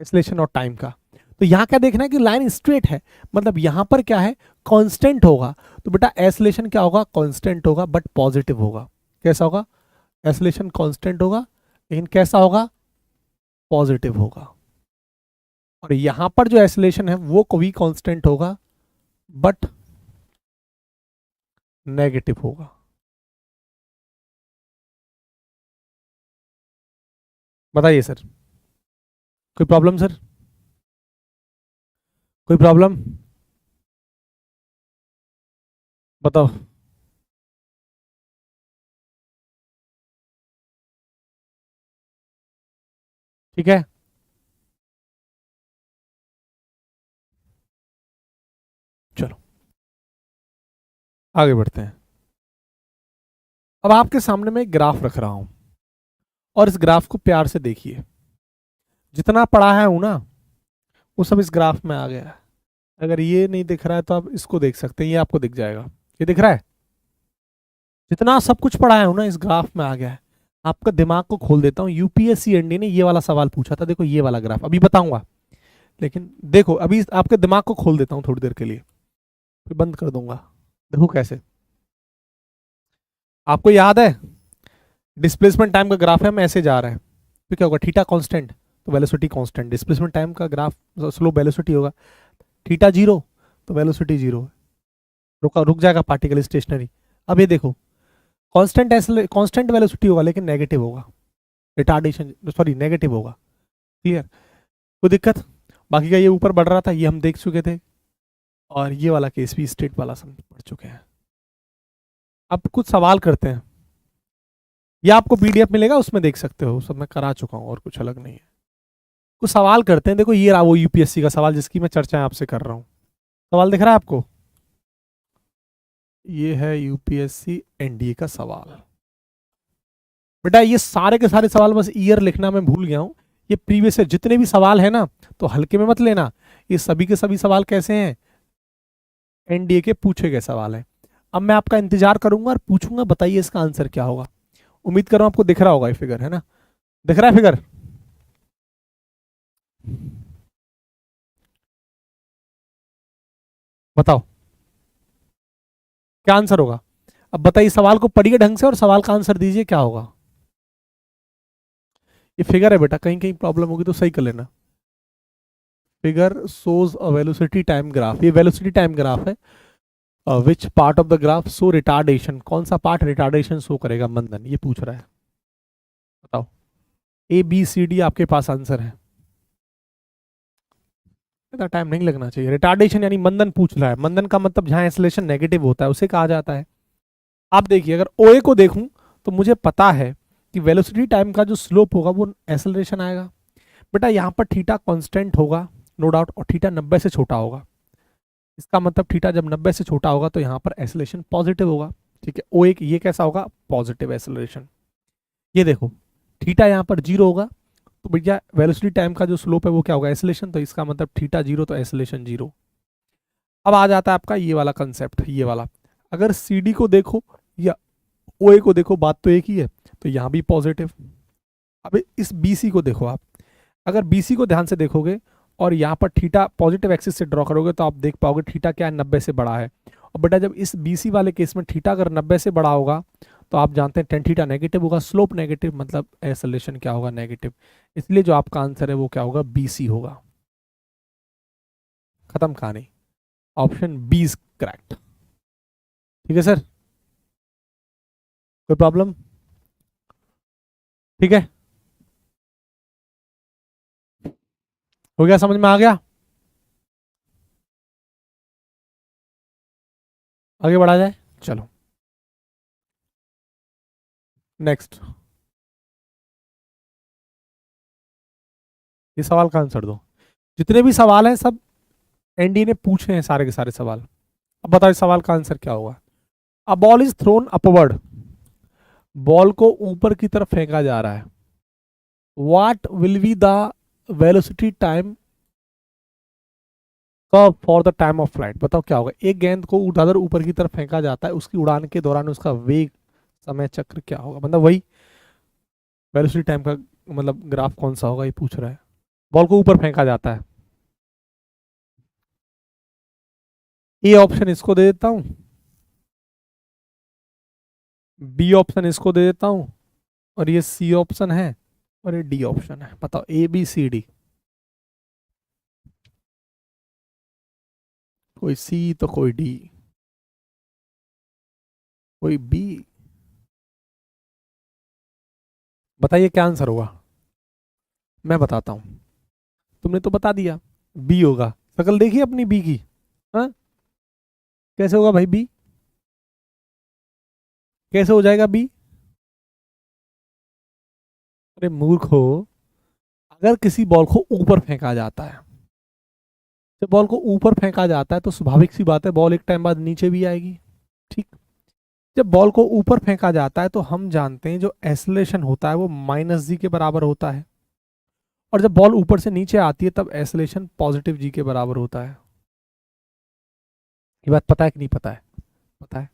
एसलेशन और टाइम का। तो यहां क्या देखना है कि लाइन स्ट्रेट है, मतलब यहां पर क्या है, कांस्टेंट होगा। तो बेटा एसलेशन क्या होगा, कांस्टेंट होगा बट पॉजिटिव होगा। कैसा होगा? एसलेशन कांस्टेंट होगा लेकिन कैसा होगा, पॉजिटिव होगा। और यहां पर जो एसलेशन है वो कभी कांस्टेंट होगा बट नेगेटिव होगा। बताइए सर, कोई प्रॉब्लम सर? कोई प्रॉब्लम? बताओ। ठीक है, चलो आगे बढ़ते हैं। अब आपके सामने मैं एक ग्राफ रख रहा हूं और इस ग्राफ को प्यार से देखिए। जितना पढ़ा है हूं ना, वो सब इस ग्राफ में आ गया है। अगर ये नहीं दिख रहा है तो आप इसको देख सकते हैं, ये आपको दिख जाएगा। ये दिख रहा है? जितना सब कुछ पढ़ा है ना इस ग्राफ में आ गया है। आपका दिमाग को खोल देता हूँ। यूपीएससी एनडी ने ये वाला सवाल पूछा था, देखो ये वाला ग्राफ अभी बताऊंगा, लेकिन देखो अभी आपके दिमाग को खोल देता हूँ थोड़ी देर के लिए, फिर बंद कर दूंगा। देखो कैसे, आपको याद है डिस्प्लेसमेंट टाइम का ग्राफ है, हम ऐसे जा रहे हैं तो क्या होगा, थीटा कांस्टेंट तो वेलोसिटी कांस्टेंट। डिस्प्लेसमेंट टाइम का ग्राफ स्लोप वेलोसिटी होगा, थीटा जीरो तो वेलोसिटी जीरो। रुका, रुक जाएगा पार्टिकल स्टेशनरी। अब ये देखो, कांस्टेंट कांस्टेंट वेलोसिटी होगा लेकिन नेगेटिव होगा, रिटार्डेशन सॉरी नेगेटिव होगा। क्लियर? कोई दिक्कत? बाकी का ये ऊपर बढ़ रहा था ये हम देख चुके थे, और ये वाला केस भी स्टेट वाला समझ पढ़ चुके हैं। अब कुछ सवाल करते हैं, या आपको पीडीएफ मिलेगा उसमें देख सकते हो, सब मैं करा चुका हूँ और कुछ अलग नहीं है। कुछ सवाल करते हैं। देखो ये रहा वो यूपीएससी का सवाल जिसकी मैं चर्चा आपसे कर रहा हूँ। सवाल दिख रहा है आपको? ये है यूपीएससी एनडीए का सवाल। बेटा ये सारे के सारे सवाल, बस ईयर लिखना मैं भूल गया हूँ। ये प्रीवियस जितने भी सवाल है ना, तो हल्के में मत लेना। ये सभी के सभी सवाल कैसे हैं, एनडीए के पूछे गए सवाल हैं। अब मैं आपका इंतजार करूंगा और पूछूंगा बताइए इसका आंसर क्या होगा। उम्मीद कर रहा हूं आपको दिख रहा होगा ये फिगर, है ना? दिख रहा है फिगर? बताओ क्या आंसर होगा। अब बताइए, सवाल को पढ़िए ढंग से और सवाल का आंसर दीजिए क्या होगा। ये फिगर है बेटा, कहीं कहीं प्रॉब्लम होगी तो सही कर लेना। Figure shows a velocity time graph, ये वेलोसिटी टाइम ग्राफ है। Which part of the graph show retardation, कौन सा पार्ट रिटार्डेशन शो करेगा मंदन, ये पूछ रहा है। बताओ, ए बी सी डी आपके पास आंसर है। इतना टाइम नहीं लगना चाहिए। रिटार्डेशन यानी मंदन पूछ रहा है, मंदन का मतलब जहां एक्सेलरेशन नेगेटिव होता है उसे कहा जाता है। आप देखिए, अगर ओए को देखूं तो मुझे पता है कि वेलोसिटी टाइम का जो स्लोप होगा वो एक्सेलरेशन आएगा। बेटा यहाँ पर थीटा कांस्टेंट होगा नो डाउट, और थीटा 90 से छोटा होगा। इसका मतलब थीटा जब 90 से छोटा होगा तो यहाँ पर एक्सेलरेशन पॉजिटिव होगा। ठीक है, ओ एक ये कैसा होगा, पॉजिटिव एक्सेलरेशन। ये देखो थीटा यहाँ पर जीरो होगा, तो भैया वेलोसिटी टाइम का जो स्लोप है वो क्या होगा, एक्सेलरेशन। तो इसका मतलब थीटा जीरो तो एक्सेलरेशन जीरो। अब आ जाता है आपका ये वाला कंसेप्ट, ये वाला। अगर सी डी को देखो या ओ ए को देखो, बात तो एक ही है, तो यहाँ भी पॉजिटिव। अब इस बी सी को देखो आप, अगर बी सी को ध्यान से देखोगे और यहाँ पर थीटा पॉजिटिव एक्सिस से ड्रॉ करोगे तो आप देख पाओगे थीटा क्या है, 90 से बड़ा है। और बेटा जब इस बी सी वाले केस में थीटा अगर 90 से बड़ा होगा तो आप जानते हैं टेन थीटा नेगेटिव होगा, स्लोप नेगेटिव मतलब एक्सेलरेशन क्या होगा, नेगेटिव। इसलिए जो आपका आंसर है वो क्या होगा, बी सी होगा। खत्म कहानी, ऑप्शन बी इज करेक्ट। ठीक है सर, कोई प्रॉब्लम? ठीक है, हो गया, समझ में आ गया? आगे बढ़ा जाए, चलो नेक्स्ट। ये सवाल का आंसर दो। जितने भी सवाल हैं सब एनडी ने पूछे हैं, सारे के सारे सवाल। अब बताओ इस सवाल का आंसर क्या होगा। A ball is throne upward ball को ऊपर की तरफ फेंका जा रहा है, what will be the velocity time curve for the time of flight. बताओ क्या होगा, एक गेंद को उठाकर ऊपर की तरफ फेंका जाता है, उसकी उड़ान के दौरान उसका वेग समय चक्र क्या होगा, मतलब वही वेलोसिटी टाइम का मतलब ग्राफ कौन सा होगा ये पूछ रहा है। बॉल को ऊपर फेंका जाता है, ए ऑप्शन इसको दे देता हूं, बी ऑप्शन इसको दे देता हूं, और ये सी ऑप्शन है, और ये डी ऑप्शन है। बताओ ए बी सी डी, कोई सी तो कोई डी, कोई बी। बताइए क्या आंसर होगा। मैं बताता हूं, तुमने तो बता दिया बी होगा। शक्ल देखिए अपनी बी की। हाँ, कैसे होगा भाई बी, कैसे हो जाएगा बी। अरे मूर्ख हो, अगर किसी बॉल को ऊपर फेंका जाता है, जब बॉल को ऊपर फेंका जाता है तो स्वाभाविक सी बात है बॉल एक टाइम बाद नीचे भी आएगी। ठीक, जब बॉल को ऊपर फेंका जाता है तो हम जानते हैं जो एसलेशन होता है वो माइनस जी के बराबर होता है, और जब बॉल ऊपर से नीचे आती है तब एसलेशन पॉजिटिव जी के बराबर होता है। ये बात पता है कि नहीं पता है? पता है।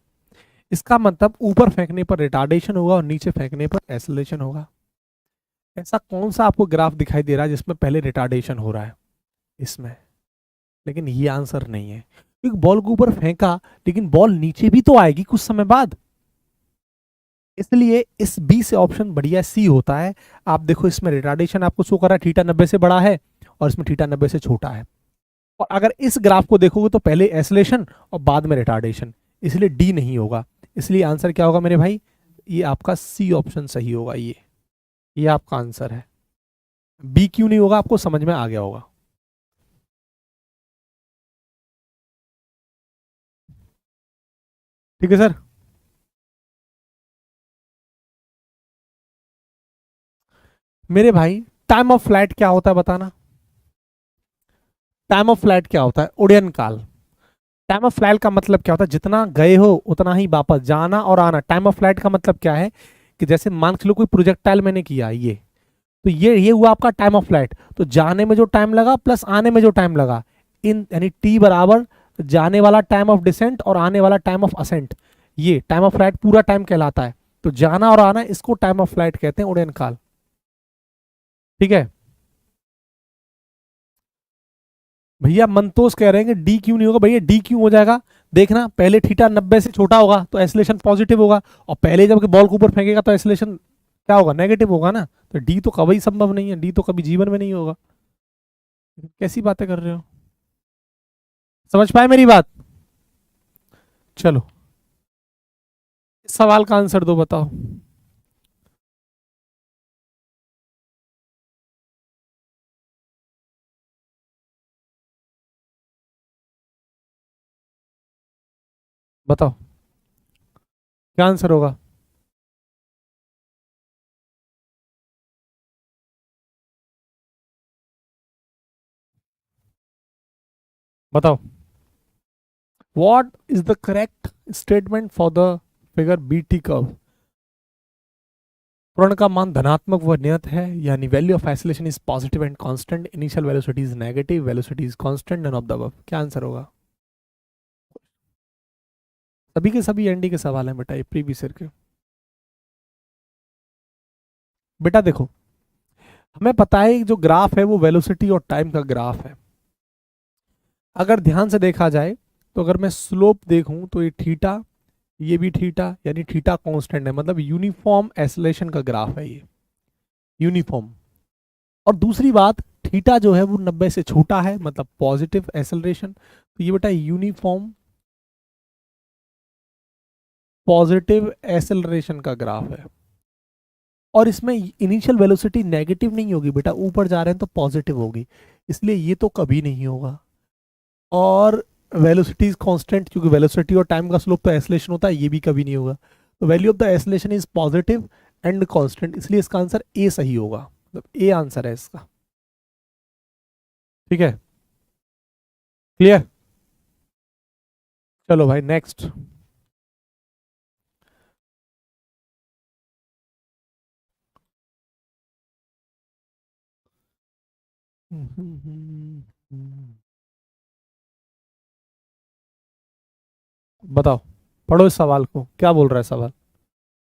इसका मतलब ऊपर फेंकने पर रिटार्डेशन होगा और नीचे फेंकने पर एसलेशन होगा। ऐसा कौन सा आपको ग्राफ दिखाई दे रहा है जिसमें पहले रिटार्डेशन हो रहा है? इसमें। लेकिन ये आंसर नहीं है, क्योंकि बॉल को ऊपर फेंका लेकिन बॉल नीचे भी तो आएगी कुछ समय बाद, इसलिए इस बी से ऑप्शन बढ़िया सी होता है। आप देखो इसमें रिटार्डेशन आपको शो कर रहा है, थीटा 90 से बड़ा है और इसमें थीटा 90 से छोटा है। और अगर इस ग्राफ को देखोगे तो पहले एसलेशन और बाद में रिटार्डेशन, इसलिए डी नहीं होगा। इसलिए आंसर क्या होगा मेरे भाई, ये आपका सी ऑप्शन सही होगा। ये आपका आंसर है। बी क्यों नहीं होगा आपको समझ में आ गया होगा। ठीक है सर। मेरे भाई टाइम ऑफ फ्लाइट क्या होता है बताना। टाइम ऑफ फ्लाइट क्या होता है? उड़न काल। टाइम ऑफ फ्लाइट का मतलब क्या होता है, जितना गए हो उतना ही वापस जाना और आना। टाइम ऑफ फ्लाइट का मतलब क्या है कि जैसे मान के लो कोई प्रोजेक्टाइल मैंने किया ये, तो ये हुआ आपका टाइम ऑफ फ्लाइट। तो जाने में जो टाइम लगा प्लस आने में जो टाइम लगा, इन यानी टी बराबर जाने वाला टाइम ऑफ डिसेंट और आने वाला टाइम ऑफ असेंट, ये टाइम ऑफ फ्लाइट पूरा टाइम कहलाता है। तो जाना और आना इसको टाइम ऑफ फ्लाइट कहते हैं, उड़न काल। ठीक है भैया। मंतोष कह रहे हैं कि डी क्यों नहीं होगा। भैया डी क्यों हो जाएगा, देखना पहले थीटा 90 से छोटा होगा तो एसलेशन पॉजिटिव होगा, और पहले जब बॉल को ऊपर फेंकेगा तो एसलेशन क्या होगा, नेगेटिव होगा ना। तो डी तो कभी संभव नहीं है, डी तो कभी जीवन में नहीं होगा। कैसी बातें कर रहे हो, समझ पाए मेरी बात? चलो इस सवाल का आंसर दो, बताओ। बताओ क्या आंसर होगा। बताओ what is the correct statement for the figure B T curve. पूर्ण का मान धनात्मक व नियत है, यानी value of acceleration is positive and constant, initial velocity is negative, velocity is constant, none of the above. क्या आंसर होगा? सभी के सभी एनडी के सवाल हैं बेटा, ये प्रीवियस ईयर के। बेटा देखो, हमें पता है जो ग्राफ है वो वेलोसिटी और टाइम का ग्राफ है। अगर ध्यान से देखा जाए तो अगर मैं स्लोप देखूं तो ये थीटा, ये भी थीटा, यानी थीटा कांस्टेंट है, मतलब यूनिफॉर्म एसलेशन का ग्राफ है ये, यूनिफॉर्म। और दूसरी बात, थीटा जो है वो 90 से छोटा है, मतलब पॉजिटिव एसेलरेशन। तो ये बेटा यूनिफॉर्म पॉजिटिव एसेलरेशन का ग्राफ है। और इसमें इनिशियल वेलोसिटी नेगेटिव नहीं होगी बेटा, ऊपर जा रहे हैं तो पॉजिटिव होगी, इसलिए ये तो कभी नहीं होगा। और वेलोसिटी इज कांस्टेंट, क्योंकि वेलोसिटी और टाइम का स्लोप तो एसलेशन होता है, ये भी कभी नहीं होगा। तो value of the acceleration is positive and constant, इसलिए इसका आंसर ए सही होगा, मतलब ए आंसर है इसका। ठीक है, क्लियर। चलो भाई नेक्स्ट। बताओ, पढ़ो इस सवाल को, क्या बोल रहा है सवाल,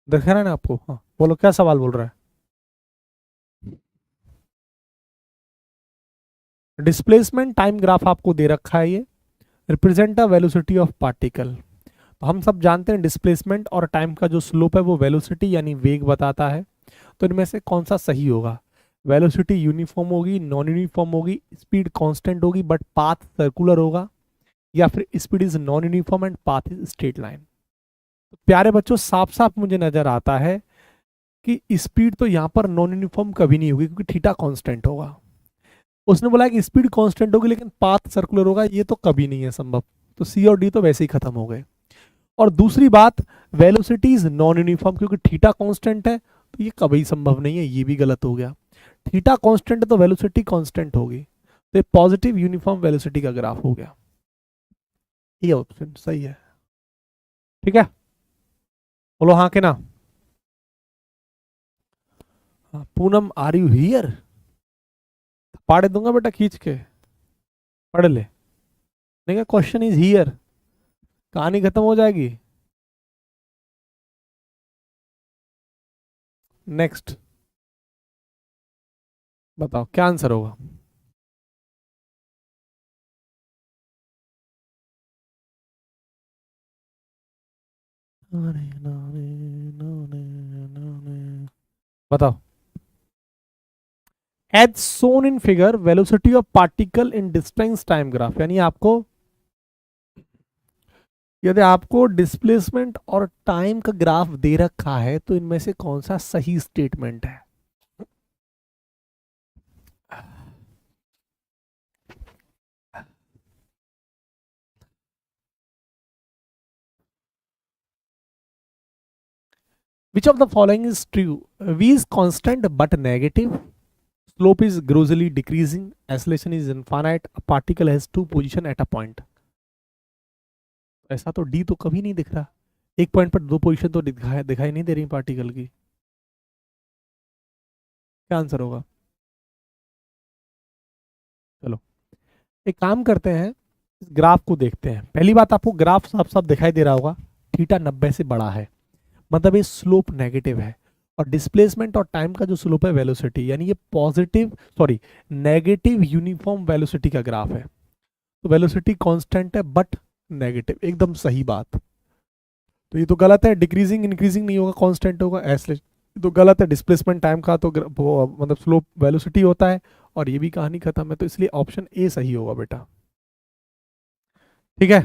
दिख रहा है ना आपको? हाँ बोलो, क्या सवाल बोल रहा है? डिस्प्लेसमेंट टाइम ग्राफ आपको दे रखा है, ये represent the velocity of particle. तो हम सब जानते हैं डिस्प्लेसमेंट और टाइम का जो स्लोप है वो वेलोसिटी यानी वेग बताता है। तो इनमें से कौन सा सही होगा? वेलोसिटी यूनिफॉर्म होगी, नॉन यूनिफॉर्म होगी, स्पीड कांस्टेंट होगी बट पाथ सर्कुलर होगा, या फिर speed is non uniform and path is straight line. तो प्यारे बच्चों, साफ साफ मुझे नजर आता है कि स्पीड तो यहाँ पर नॉन यूनिफॉर्म कभी नहीं होगी क्योंकि थीटा कांस्टेंट होगा। उसने बोला कि स्पीड कांस्टेंट होगी लेकिन पाथ सर्कुलर होगा, ये तो कभी नहीं है संभव। तो सी और डी तो वैसे ही खत्म हो गए। और दूसरी बात, वेलोसिटी इज नॉन यूनिफॉर्म क्योंकि थीटा कांस्टेंट है, तो ये कभी संभव नहीं है, ये भी गलत हो गया। थीटा कांस्टेंट है तो वेलोसिटी कांस्टेंट होगी, तो ये पॉजिटिव यूनिफॉर्म वेलोसिटी का ग्राफ हो गया। ये ऑप्शन सही है। ठीक है, बोलो हाँ के ना। हाँ, पूनम आर यू हियर? पढ़ दूंगा बेटा खींच के, पढ़ ले। नहीं, क्वेश्चन इज हियर, कहानी खत्म हो जाएगी। नेक्स्ट, बताओ क्या आंसर होगा? बताओ। As shown in figure velocity of particle in distance time graph, यानी आपको, यदि आपको डिस्प्लेसमेंट और टाइम का ग्राफ दे रखा है तो इनमें से कौन सा सही स्टेटमेंट है? Which of the following is true? V is constant but negative. Slope is grossly decreasing. Acceleration is infinite. A particle has two position at a point. ऐसा तो डी तो कभी नहीं दिख रहा, एक पॉइंट पर दो पोजीशन तो दिखाई नहीं दे रही पार्टिकल की। क्या आंसर होगा? चलो एक काम करते हैं, इस ग्राफ को देखते हैं। पहली बात, आपको ग्राफ साफ साफ दिखाई दे रहा होगा, थीटा 90 से बड़ा है, मतलब ये स्लोप नेगेटिव है। और डिस्प्लेसमेंट और टाइम का जो स्लोप है वेलोसिटी, यानी ये positive sorry negative uniform velocity का ग्राफ है। तो वेलोसिटी कांस्टेंट है बट नेगेटिव, एकदम सही बात। तो ये तो गलत है, डिक्रीजिंग इंक्रीजिंग नहीं होगा, कांस्टेंट होगा, ऐसे तो गलत है। डिस्प्लेसमेंट टाइम का तो मतलब स्लोप वेलोसिटी होता है, और ये भी कहानी खत्म है। तो इसलिए ऑप्शन ए सही होगा बेटा। ठीक है,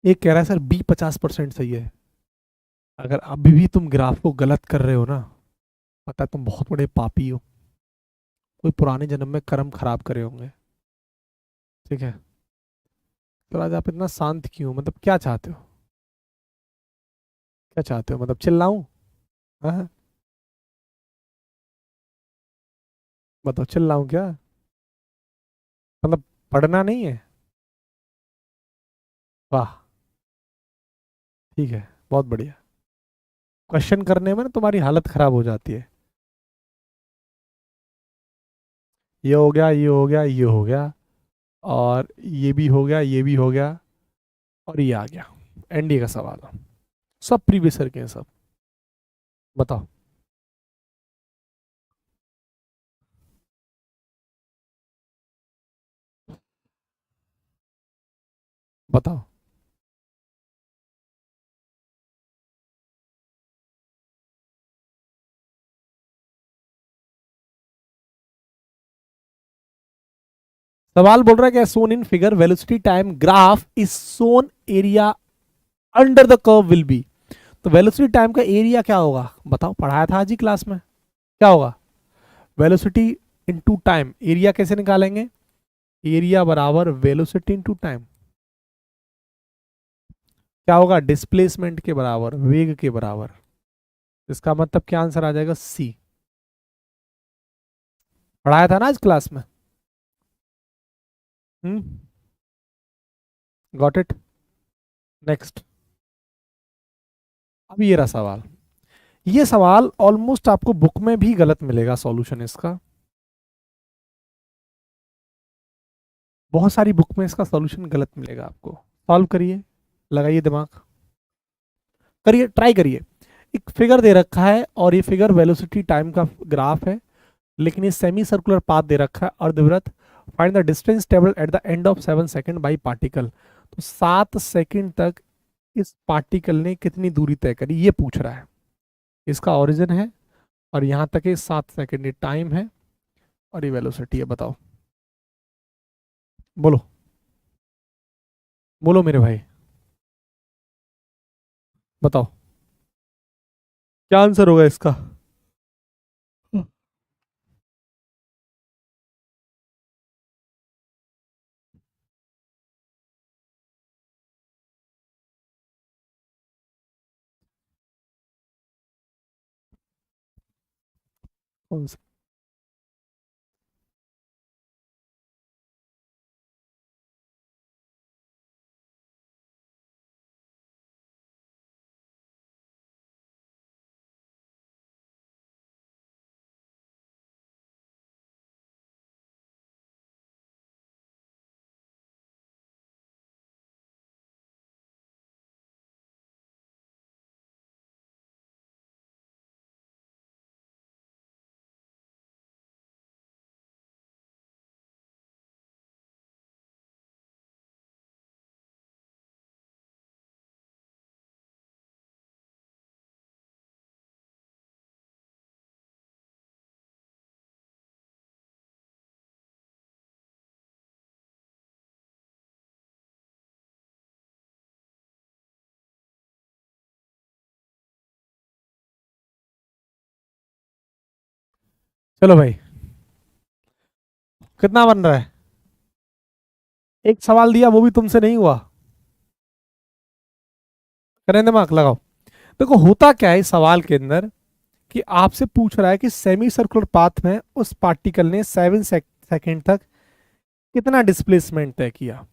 एक कह रहा है सर बी 50% सही है। अगर अभी भी तुम ग्राफ को गलत कर रहे हो ना, पता है तुम बहुत बड़े पापी हो, कोई पुराने जन्म में कर्म खराब करे होंगे। ठीक है, तो आज आप इतना शांत क्यों, मतलब क्या चाहते हो? क्या चाहते हो, मतलब चिल्लाऊं? हाँ, बताओ चिल्लाऊं क्या? मतलब पढ़ना नहीं है? वाह, ठीक है, बहुत बढ़िया। क्वेश्चन करने में ना तुम्हारी हालत खराब हो जाती है। ये हो गया, ये हो गया, ये हो गया, और ये भी हो गया, ये भी हो गया, और ये आ गया। एनडीए का सवाल है, सब प्रीवियस ईयर के हैं सब। बताओ। बताओ। सवाल बोल रहा है कि shown in figure velocity time graph is shown area under the curve will be. तो वेलोसिटी टाइम का एरिया क्या होगा बताओ, पढ़ाया था आज ही क्लास में। क्या होगा? वेलोसिटी इनटू टाइम, एरिया कैसे निकालेंगे? एरिया बराबर वेलोसिटी इनटू टाइम। क्या होगा? डिस्प्लेसमेंट के बराबर, वेग के बराबर। इसका मतलब क्या आंसर आ जाएगा? सी। पढ़ाया था ना आज क्लास में। Got it. नेक्स्ट, अब ये रहा सवाल। ये सवाल ऑलमोस्ट आपको बुक में भी गलत मिलेगा सॉल्यूशन इसका। बहुत सारी बुक में इसका सॉल्यूशन गलत मिलेगा आपको। सॉल्व करिए, लगाइए दिमाग, करिए, ट्राई करिए। एक फिगर दे रखा है और ये फिगर वेलोसिटी टाइम का ग्राफ है, लेकिन ये सेमी सर्कुलर पाथ दे रखा है। अर्धवृत्त, find the distance travel at the end of 7 second by particle. तो 7 सेकंड तक इस पार्टिकल ने कितनी दूरी तय करी, ये पूछ रहा है। इसका ओरिजिन है और यहाँ तक ये 7 सेकंड ये टाइम है और ये वेलोसिटी है। बताओ, बोलो बोलो मेरे भाई, बताओ क्या आंसर होगा इसका। कौन सा? चलो भाई, कितना बन रहा है? एक सवाल दिया वो भी तुमसे नहीं हुआ। करें दिमाग लगाओ। देखो होता क्या है इस सवाल के अंदर, कि आपसे पूछ रहा है कि सेमी सर्कुलर पाथ में उस पार्टिकल ने 7 सेकंड तक कितना डिस्प्लेसमेंट तय किया।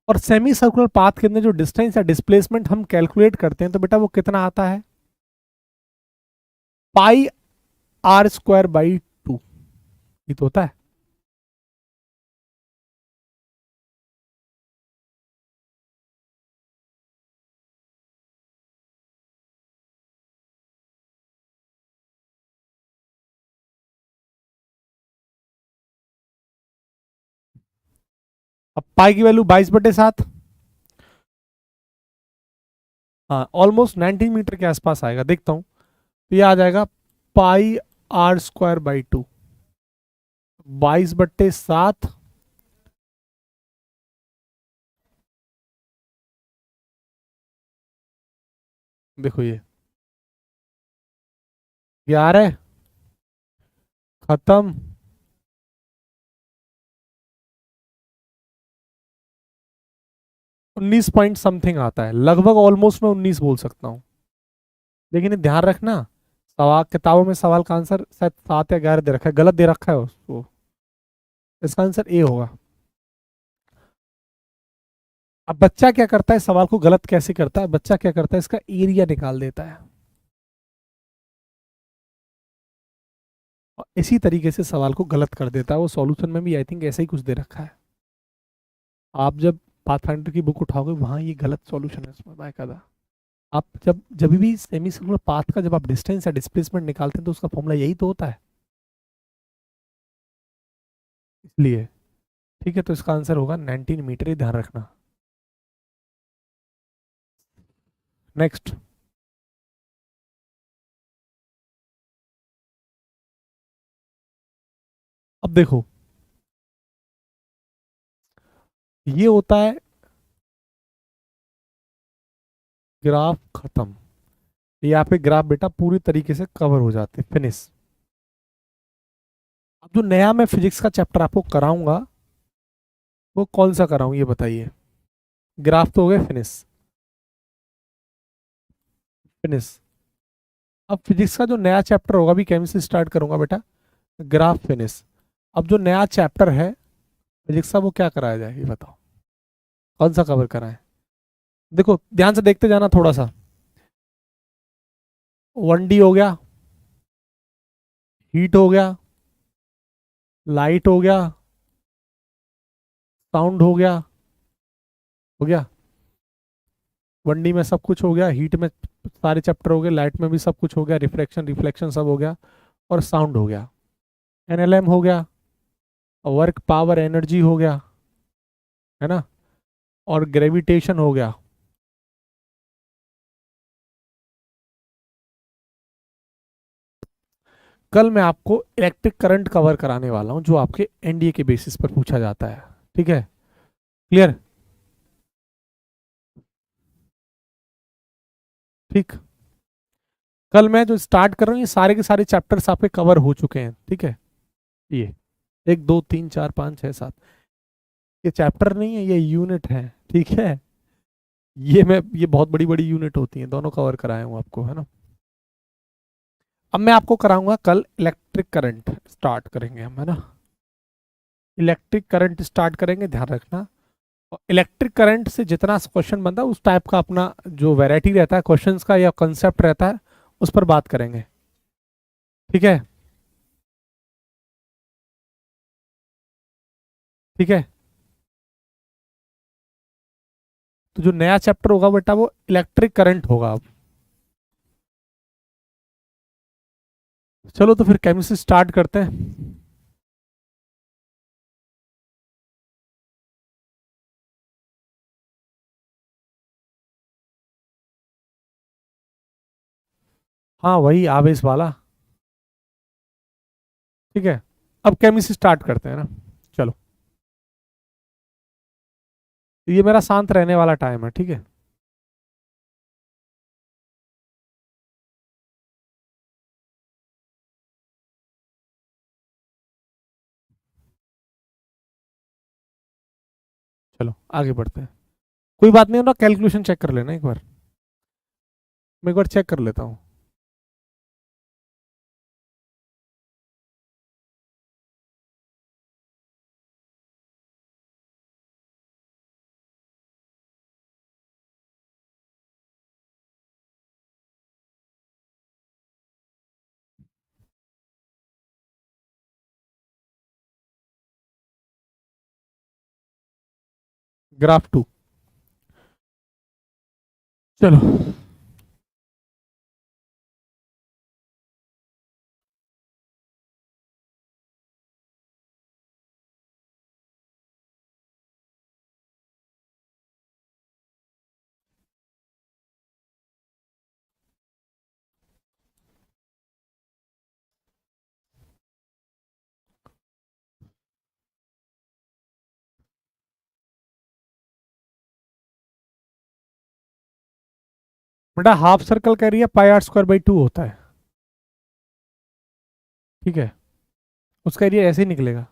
और सेमी सर्कुलर पाथ के अंदर जो डिस्टेंस या डिस्प्लेसमेंट हम कैलकुलेट करते हैं, तो बेटा वो कितना आता है? पाई आर स्क्वायर बाई 2, ये तो होता है। अब पाई की वैल्यू 22/7, हाँ ऑलमोस्ट 19 मीटर के आसपास आएगा, देखता हूँ। तो ये आ जाएगा पाई आर स्क्वायर बाई 2, 22/7। देखो ये आ रहा है, खत्म। 19 पॉइंट समथिंग आता है, लगभग ऑलमोस्ट मैं 19 बोल सकता हूँ। लेकिन ये ध्यान रखना, सवाल किताबों में सवाल का आंसर शायद 7 या 11 दे रखा है, गलत दे रखा है उसको। इसका आंसर ए होगा। अब बच्चा क्या करता है, सवाल को गलत कैसे करता है? बच्चा क्या करता है, इसका एरिया निकाल देता है और इसी तरीके से सवाल को गलत कर देता है। वो सॉल्यूशन में भी आई थिंक ऐसा ही कुछ दे रखा है। आप जब पाथफाइंडर की बुक उठाओगे वहां ये गलत सॉल्यूशन है उसमें बाकायदा। आप जब जब भी सेमी सर्कुलर पाथ का जब आप डिस्टेंस या डिस्प्लेसमेंट निकालते हैं तो उसका फॉर्मूला यही तो होता है, इसलिए। ठीक है, तो इसका आंसर होगा 19 मीटर, ही ध्यान रखना। नेक्स्ट। अब देखो, ये होता है ग्राफ खत्म। यहाँ पे ग्राफ बेटा पूरी तरीके से कवर हो जाते हैं, फिनिश। अब जो नया मैं फिजिक्स का चैप्टर आपको कराऊंगा वो कौन सा कराऊं, ये बताइए। ग्राफ तो हो गए फिनिश, फिनिश। अब फिजिक्स का जो नया चैप्टर होगा, अभी केमिस्ट्री स्टार्ट करूंगा बेटा, ग्राफ फिनिश। अब जो नया चैप्टर है फिजिक्स का, वो क्या कराया जाए ये बताओ, कौन सा कवर कराएं? देखो ध्यान से देखते जाना थोड़ा सा। 1D हो गया, हीट हो गया, लाइट हो गया, साउंड हो गया, हो गया। 1D में सब कुछ हो गया, हीट में सारे चैप्टर हो गए, लाइट में भी सब कुछ हो गया, रिफ्रैक्शन रिफ्लेक्शन सब हो गया, और साउंड हो गया, एनएलएम हो गया, वर्क पावर एनर्जी हो गया, है ना, और ग्रेविटेशन हो गया। कल मैं आपको इलेक्ट्रिक करंट कवर कराने वाला हूं, जो आपके एनडीए के बेसिस पर पूछा जाता है। ठीक है, क्लियर? ठीक। कल मैं जो स्टार्ट कर रहा हूँ, ये सारे के सारे चैप्टर्स आपके कवर हो चुके हैं। ठीक है, ये 1 2 3 4 5 6 7, ये चैप्टर नहीं है, ये यूनिट है। ठीक है, ये बहुत बड़ी बड़ी यूनिट होती हैं, दोनों कवर कराया हूँ आपको, है ना। अब मैं आपको कराऊंगा कल इलेक्ट्रिक करंट, स्टार्ट करेंगे हम, है ना। इलेक्ट्रिक करंट स्टार्ट करेंगे, ध्यान रखना। और इलेक्ट्रिक करंट से जितना क्वेश्चन बनता है, उस टाइप का अपना जो वैरायटी रहता है क्वेश्चंस का या कंसेप्ट रहता है, उस पर बात करेंगे। ठीक है, ठीक है। तो जो नया चैप्टर होगा बेटा, वो इलेक्ट्रिक करंट होगा अब। चलो तो फिर केमिस्ट्री स्टार्ट करते हैं। हाँ, वही आवेश वाला। ठीक है, अब केमिस्ट्री स्टार्ट करते हैं ना। चलो, ये मेरा शांत रहने वाला टाइम है। ठीक है, चलो आगे बढ़ते हैं। कोई बात नहीं, ना कैलकुलेशन चेक कर लेना एक बार, मैं एक बार चेक कर लेता हूँ। ग्राफ 2, चलो। बेटा हाफ सर्कल का एरिया πr²/2 होता है। ठीक है, उसका एरिया ऐसे ही निकलेगा।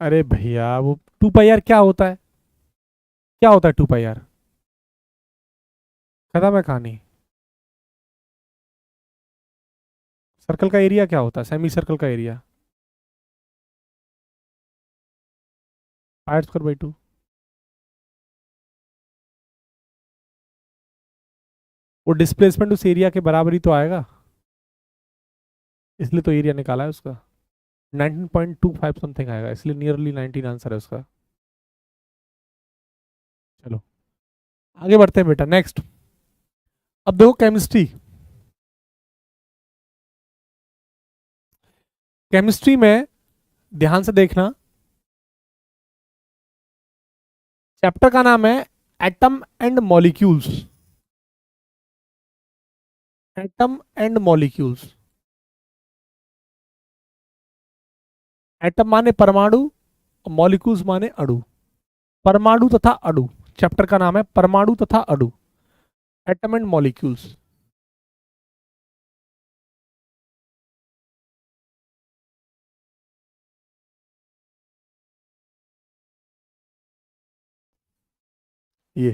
अरे भैया, वो 2πr क्या होता है? क्या होता है 2πr? खत्म है कहानी। सर्कल का एरिया क्या होता है, सेमी सर्कल का एरिया? πr²/2। वो डिस्प्लेसमेंट उस एरिया के बराबर ही तो आएगा, इसलिए तो एरिया निकाला है उसका। 19.25 समथिंग आएगा, इसलिए नियरली 19 आंसर है उसका। चलो आगे बढ़ते हैं बेटा, नेक्स्ट। अब देखो केमिस्ट्री। केमिस्ट्री में ध्यान से देखना, चैप्टर का नाम है atom and molecules. Atom and molecules. Atom माने परमाणु, मॉलिक्यूल्स माने अणु। परमाणु तथा अणु, चैप्टर का नाम है परमाणु तथा अणु, एटम एंड मॉलिक्यूल्स। ये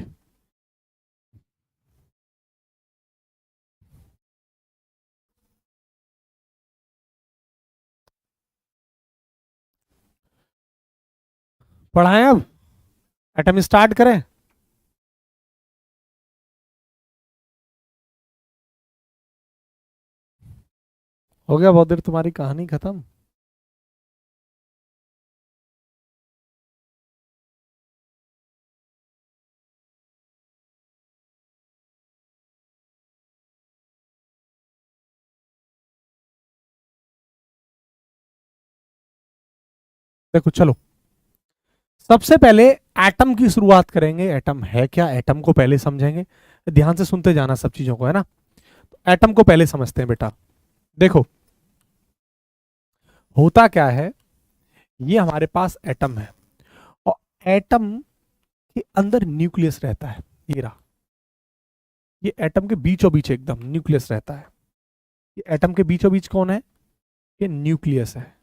पढ़ाएं अब, एटम स्टार्ट करें। हो गया बहुत देर तुम्हारी कहानी खत्म। देखो चलो, सबसे पहले एटम की शुरुआत करेंगे। एटम है क्या, एटम को पहले समझेंगे। ध्यान से सुनते जाना सब चीजों को, है ना। तो एटम को पहले समझते हैं बेटा। देखो होता क्या है, ये हमारे पास एटम है और एटम के अंदर न्यूक्लियस रहता है। ये रहा, ये एटम के बीचों बीच एकदम न्यूक्लियस रहता है। ये एटम के बीचों बीच कौन है, ये न्यूक्लियस है।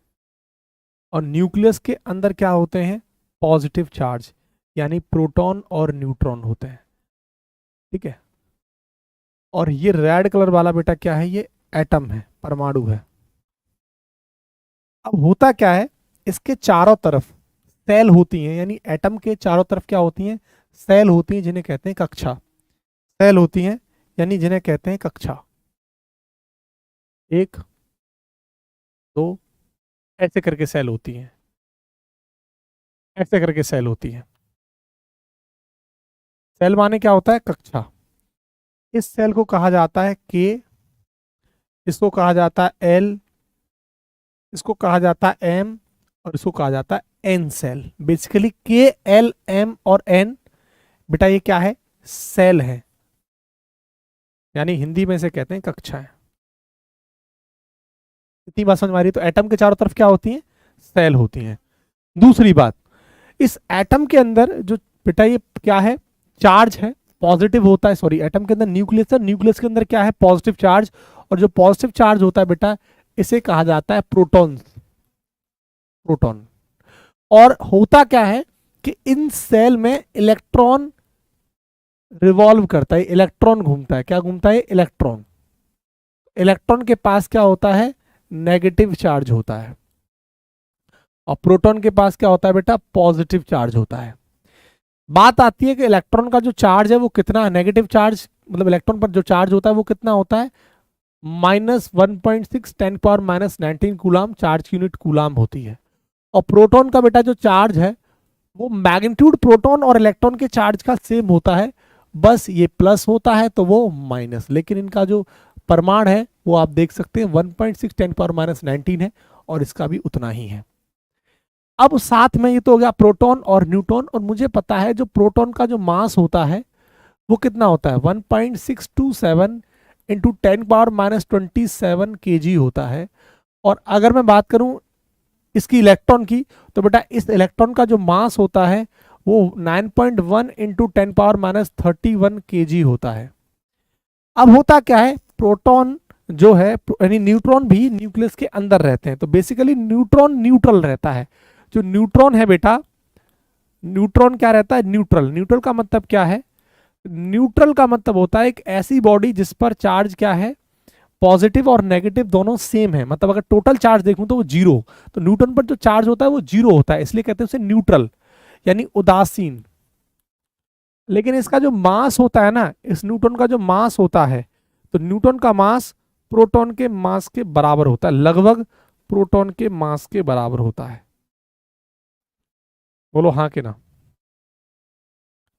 और न्यूक्लियस के अंदर क्या होते हैं, पॉजिटिव चार्ज, यानी प्रोटॉन और न्यूट्रॉन होते हैं। ठीक है। और ये रेड कलर वाला बेटा क्या है, ये एटम है, परमाणु है। अब होता क्या है, इसके चारों तरफ सेल होती हैं, यानी एटम के चारों तरफ क्या होती हैं, सेल होती हैं, जिन्हें कहते हैं कक्षा। सेल होती हैं यानी जिन्हें कहते हैं कक्षा। एक, दो, ऐसे करके सेल होती हैं, ऐसे करके सेल होती हैं। सेल माने क्या होता है, कक्षा। इस सेल को कहा जाता है के, इसको कहा जाता है एल, इसको कहा जाता है एम, और इसको कहा जाता है एन सेल। बेसिकली के, एल, एम और एन बेटा ये क्या है, सेल है, यानी हिंदी में से कहते हैं कक्षाएं। इतनी बात समझ में आ रही है। तो एटम के चारों तरफ क्या होती हैं, सेल होती हैं। दूसरी बात, इस एटम के अंदर जो बेटा ये क्या है, चार्ज है, पॉजिटिव होता है। सॉरी, एटम के अंदर न्यूक्लियस है, न्यूक्लियस के अंदर क्या है, पॉजिटिव चार्ज। और जो पॉजिटिव चार्ज होता है बेटा, इसे कहा जाता है प्रोटॉन। प्रोटॉन। और होता क्या है कि इन सेल में इलेक्ट्रॉन रिवॉल्व करता है, इलेक्ट्रॉन घूमता है। क्या घूमता है, इलेक्ट्रॉन। इलेक्ट्रॉन के पास क्या होता है, नेगेटिव चार्ज होता है। और प्रोटॉन के पास क्या होता है बेटा, पॉजिटिव चार्ज होता है। बात आती है कि इलेक्ट्रॉन का जो चार्ज है वो कितना है, नेगेटिव चार्ज मतलब इलेक्ट्रॉन पर जो चार्ज होता है वो कितना होता है, -1.6 10⁻⁻19 कूलाम, चार्ज की यूनिट कूलाम होती है। और प्रोटॉन का बेटा जो चार्ज है वो मैग्नीट्यूड प्रोटॉन और इलेक्ट्रॉन के चार्ज का सेम होता है, बस ये प्लस होता है तो वो माइनस। लेकिन इनका जो परिमाण है वो आप देख सकते हैं 1.6 10⁻⁻19 है, और इसका भी उतना ही है। अब साथ में ये तो हो गया प्रोटॉन और न्यूट्रॉन। और मुझे पता है जो प्रोटॉन का जो मास होता है वो कितना होता है, 1.627 इंटू 10⁻⁻27 kg होता है। और अगर मैं बात करूं इसकी इलेक्ट्रॉन की, तो बेटा इस इलेक्ट्रॉन का जो मास होता है वो 9.1 इंटू 10⁻31 kg होता है। अब होता क्या है, प्रोटॉन जो है यानी न्यूट्रॉन भी न्यूक्लियस के अंदर रहते हैं। तो बेसिकली न्यूट्रॉन न्यूट्रल रहता है। जो न्यूट्रॉन है बेटा, न्यूट्रॉन क्या रहता है, न्यूट्रल। न्यूट्रल का मतलब क्या है, न्यूट्रल का मतलब होता है एक ऐसी बॉडी जिस पर चार्ज क्या है, पॉजिटिव और नेगेटिव दोनों सेम है। मतलब अगर टोटल चार्ज देखूं तो वो जीरो, तो न्यूट्रॉन पर जो चार्ज होता है वो जीरो होता है, इसलिए कहते हैं उसे न्यूट्रल यानी उदासीन। लेकिन इसका जो मास होता है ना, इस न्यूट्रॉन का जो मास होता है, तो न्यूट्रॉन का मास प्रोटॉन के मास के बराबर होता है, लगभग प्रोटॉन के मास के बराबर होता है। बोलो हाँ कि ना।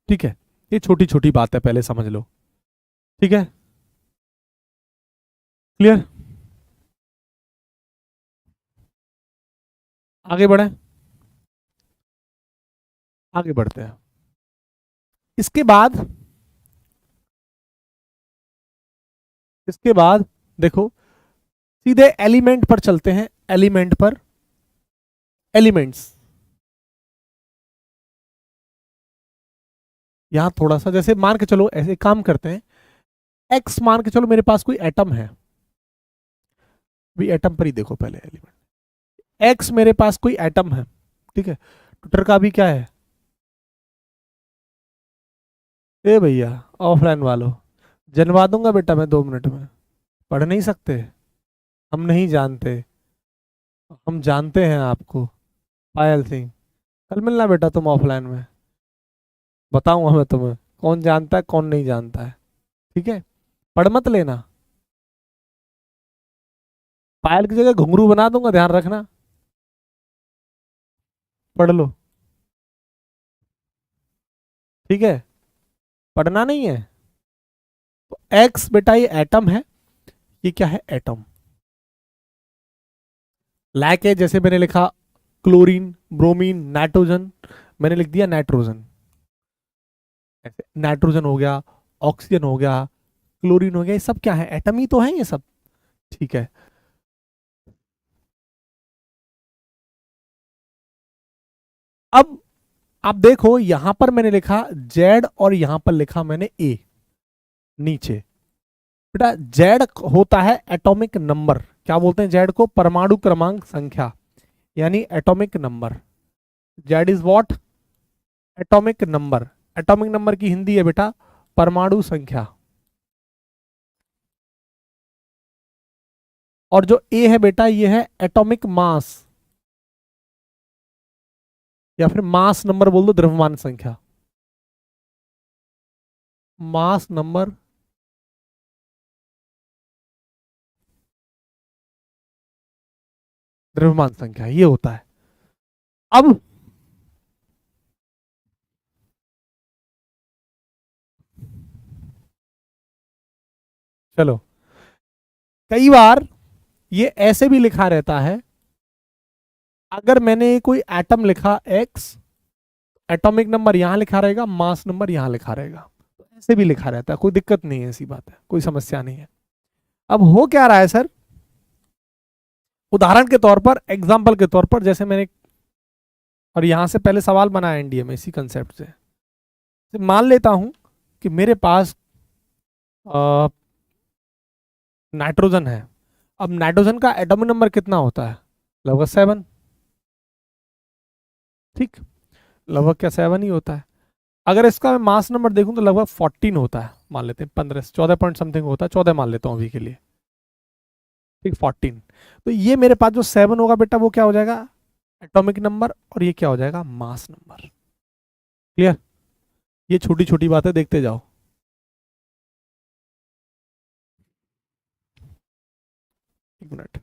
ठीक है, ये छोटी छोटी बात है, पहले समझ लो। ठीक है, क्लियर। आगे बढ़े, आगे बढ़ते हैं। इसके बाद, इसके बाद देखो सीधे एलिमेंट पर चलते हैं। एलिमेंट पर, एलिमेंट्स। यहां थोड़ा सा जैसे मान के चलो, ऐसे काम करते हैं। एक्स मान के चलो मेरे पास कोई एटम है, भी एटम पर ही देखो पहले एलिमेंट। एक्स मेरे पास कोई एटम है, ठीक है। ट्विटर का भी क्या है, ए भैया ऑफलाइन वालों, जनवा दूंगा बेटा मैं 2 मिनट में। पढ़ नहीं सकते, हम नहीं जानते, हम जानते हैं आपको। पायल सिंह, कल मिलना बेटा तुम ऑफलाइन में, बताऊंगा मैं तुम्हें कौन जानता है कौन नहीं जानता है। ठीक है, पढ़ मत लेना। पायल की जगह घुंघरू बना दूंगा, ध्यान रखना, पढ़ लो। ठीक है, पढ़ना नहीं है। तो एक्स बेटा ये एटम है, ये क्या है, एटम। लैक है, जैसे मैंने लिखा क्लोरीन, ब्रोमीन, नाइट्रोजन, मैंने लिख दिया नाइट्रोजन। ऐसे नाइट्रोजन हो गया, ऑक्सीजन हो गया, क्लोरीन हो गया, ये सब क्या है, एटम ही तो है ये सब। ठीक है, अब आप देखो यहां पर मैंने लिखा जेड और यहां पर लिखा मैंने ए नीचे। बेटा जेड होता है एटॉमिक नंबर, क्या बोलते हैं जेड को, परमाणु क्रमांक संख्या, यानी atomic number. Z is what, atomic number. Atomic number की हिंदी है बेटा परमाणु संख्या। और जो ए है बेटा ये है एटॉमिक मास, या फिर मास नंबर बोल दो, द्रव्यमान संख्या, मास नंबर, द्रव्यमान संख्या, ये होता है। अब चलो, कई बार ये ऐसे भी लिखा रहता है, अगर मैंने कोई एटम लिखा एक्स, एटॉमिक नंबर यहां लिखा रहेगा, मास नंबर यहां लिखा रहेगा, तो ऐसे भी लिखा रहता है, कोई दिक्कत नहीं है, ऐसी बात है, कोई समस्या नहीं है। अब हो क्या रहा है सर, उदाहरण के तौर पर, एग्जाम्पल के तौर पर, जैसे मैंने, और यहां से पहले सवाल बनाया एनडीए में इसी कंसेप्ट से, मान लेता हूं कि मेरे पास नाइट्रोजन है। अब नाइट्रोजन का एटॉमिक नंबर कितना होता है, लगभग 7। ठीक, लगभग क्या 7 ही होता है। अगर इसका मैं मास नंबर देखूं तो लगभग 14 होता है, मान लेते हैं 15 से 14 पॉइंट समथिंग होता है, 14 मान लेता हूं अभी के लिए। ठीक, 14। तो ये मेरे पास जो 7 होगा बेटा वो क्या हो जाएगा, एटॉमिक नंबर, और ये क्या हो जाएगा, मास नंबर। क्लियर, ये छोटी छोटी बातें देखते जाओ। एक मिनट,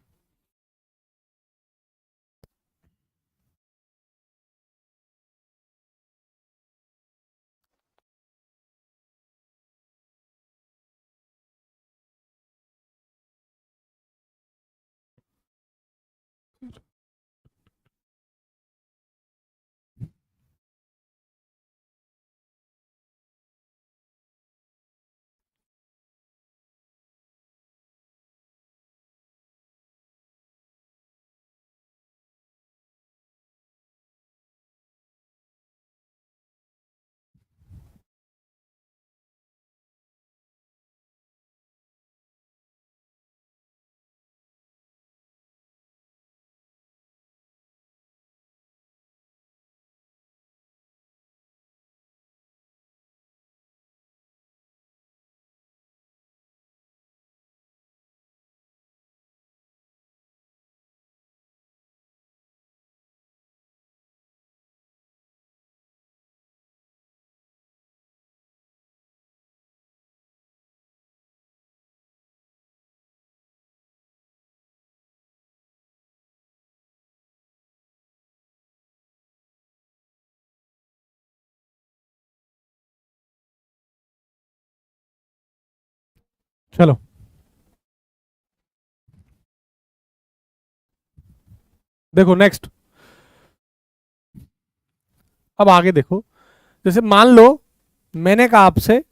चलो देखो नेक्स्ट। अब आगे देखो, जैसे मान लो मैंने कहा आपसे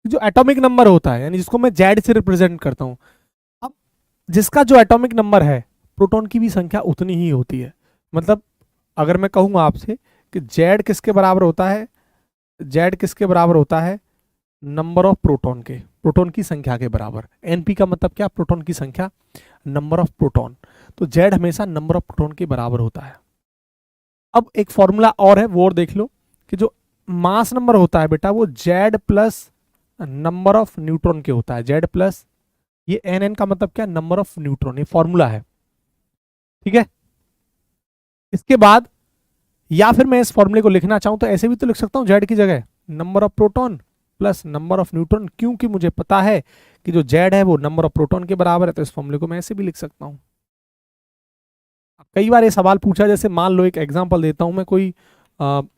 जो एटॉमिक नंबर होता है, यानी जिसको मैं जेड से रिप्रेजेंट करता हूं, अब जिसका जो एटॉमिक नंबर है, प्रोटॉन की भी संख्या उतनी ही होती है। मतलब अगर मैं कहूंगा आपसे कि जेड किसके बराबर होता है, जेड किसके बराबर होता है, नंबर ऑफ प्रोटॉन के, प्रोटॉन की संख्या के बराबर। एनपी का मतलब क्या, प्रोटॉन की संख्या, नंबर ऑफ प्रोटॉन। तो जेड हमेशा नंबर ऑफ प्रोटॉन के बराबर होता है। अब एक फॉर्मूला और है, वो और देख लो, कि जो मास नंबर होता है बेटा वो Z plus number of neutron के होता है। जेड प्लस ये एन, एन का मतलब क्या, नंबर ऑफ न्यूट्रॉन, ये फॉर्मूला है। ठीक है, इसके बाद या फिर मैं इस फॉर्मूले को लिखना चाहूं तो ऐसे भी तो लिख सकता हूं, जेड की जगह number of proton plus number of neutron, क्योंकि मुझे पता है कि जो जेड है वो नंबर ऑफ प्रोटॉन के बराबर है, तो इस फॉर्मूले को मैं ऐसे भी लिख सकता हूं। कई बार ये सवाल पूछा, जैसे मान लो एक एग्जांपल देता हूं मैं, कोई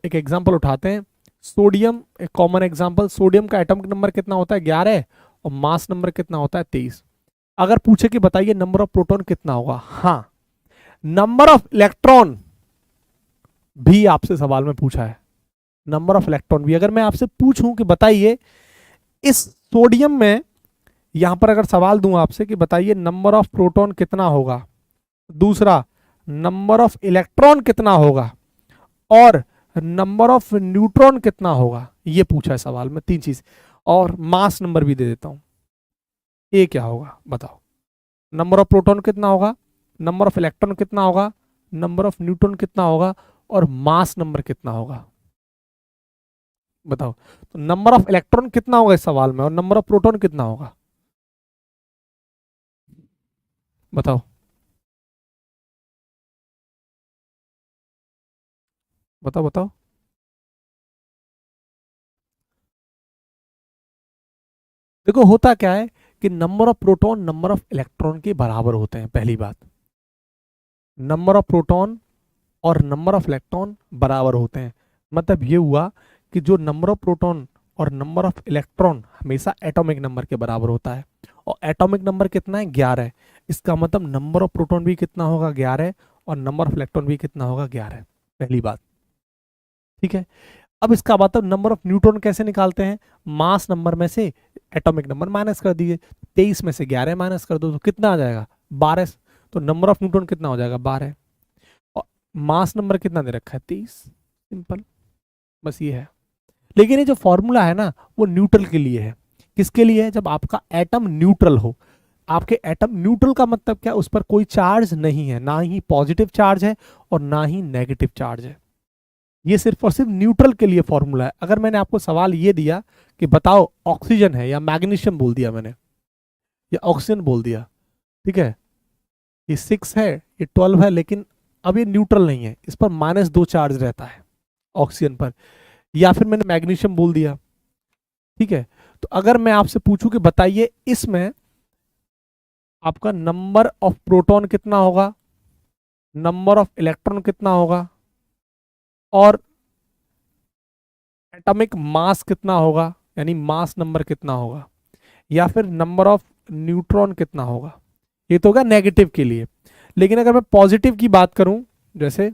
एक एग्जांपल उठाते हैं, सोडियम, एक कॉमन एग्जांपल, सोडियम का एटॉमिक नंबर कितना होता है 11 और मास नंबर कितना होता है 23। अगर पूछे कि बताइए नंबर ऑफ प्रोटॉन कितना होगा, हाँ नंबर ऑफ इलेक्ट्रॉन भी आपसे सवाल में पूछा है, नंबर ऑफ इलेक्ट्रॉन भी। अगर मैं आपसे पूछूं कि बताइए इस सोडियम में, यहां पर अगर सवाल दूं आपसे कि बताइए नंबर ऑफ प्रोटॉन कितना होगा, दूसरा नंबर ऑफ इलेक्ट्रॉन कितना होगा, और नंबर ऑफ न्यूट्रॉन कितना होगा, ये पूछा है सवाल में, 3 चीज, और मास नंबर भी दे देता हूं। ये क्या होगा बताओ, नंबर ऑफ प्रोटॉन कितना होगा, नंबर ऑफ इलेक्ट्रॉन कितना होगा, नंबर ऑफ न्यूट्रॉन कितना होगा, और मास नंबर कितना होगा, बताओ। तो नंबर ऑफ इलेक्ट्रॉन कितना होगा इस सवाल में, और नंबर ऑफ प्रोटॉन कितना होगा, बताओ। बताओ बताओ। देखो होता क्या है कि number of proton number of electron के बराबर होते हैं, पहली बात, नंबर ऑफ प्रोटॉन और नंबर ऑफ इलेक्ट्रॉन बराबर होते हैं। मतलब ये हुआ कि जो नंबर ऑफ प्रोटॉन और नंबर ऑफ इलेक्ट्रॉन हमेशा एटॉमिक नंबर के बराबर होता है, और एटॉमिक नंबर कितना है 11। इसका मतलब नंबर ऑफ प्रोटॉन भी कितना होगा 11, और नंबर ऑफ इलेक्ट्रॉन भी कितना होगा 11, पहली बात, ठीक है। अब इसका मतलब नंबर ऑफ न्यूट्रॉन कैसे निकालते हैं, मास नंबर में से एटॉमिक नंबर माइनस कर दीजिए, 23 में से 11 माइनस कर दो तो कितना आ जाएगा 12। तो नंबर ऑफ न्यूट्रॉन कितना हो जाएगा 12, और मास नंबर कितना दे रखा है 23, सिंपल, बस ये है। लेकिन ये जो फॉर्मूला है ना वो न्यूट्रल के लिए है। किसके लिए है, जब आपका एटम न्यूट्रल हो। आपके एटम न्यूट्रल का मतलब क्या, उस पर कोई चार्ज नहीं है, ना ही पॉजिटिव चार्ज है और ना ही नेगेटिव चार्ज है। ये सिर्फ और सिर्फ न्यूट्रल के लिए फॉर्मूला है। अगर मैंने आपको सवाल ये दिया कि बताओ ऑक्सीजन है, या मैग्नीशियम बोल दिया मैंने, या ऑक्सीजन बोल दिया, ठीक है, ये 6 है, ये 12 है, लेकिन अब ये न्यूट्रल नहीं है, इस पर -2 चार्ज रहता है ऑक्सीजन पर, या फिर मैंने मैग्नीशियम बोल दिया, ठीक है। तो अगर मैं आपसे पूछूं कि बताइए इसमें आपका नंबर ऑफ प्रोटॉन कितना होगा, नंबर ऑफ इलेक्ट्रॉन कितना होगा, और एटॉमिक मास कितना होगा, यानी मास नंबर कितना होगा, या फिर नंबर ऑफ न्यूट्रॉन कितना होगा, ये तो होगा नेगेटिव के लिए। लेकिन अगर मैं पॉजिटिव की बात करूं, जैसे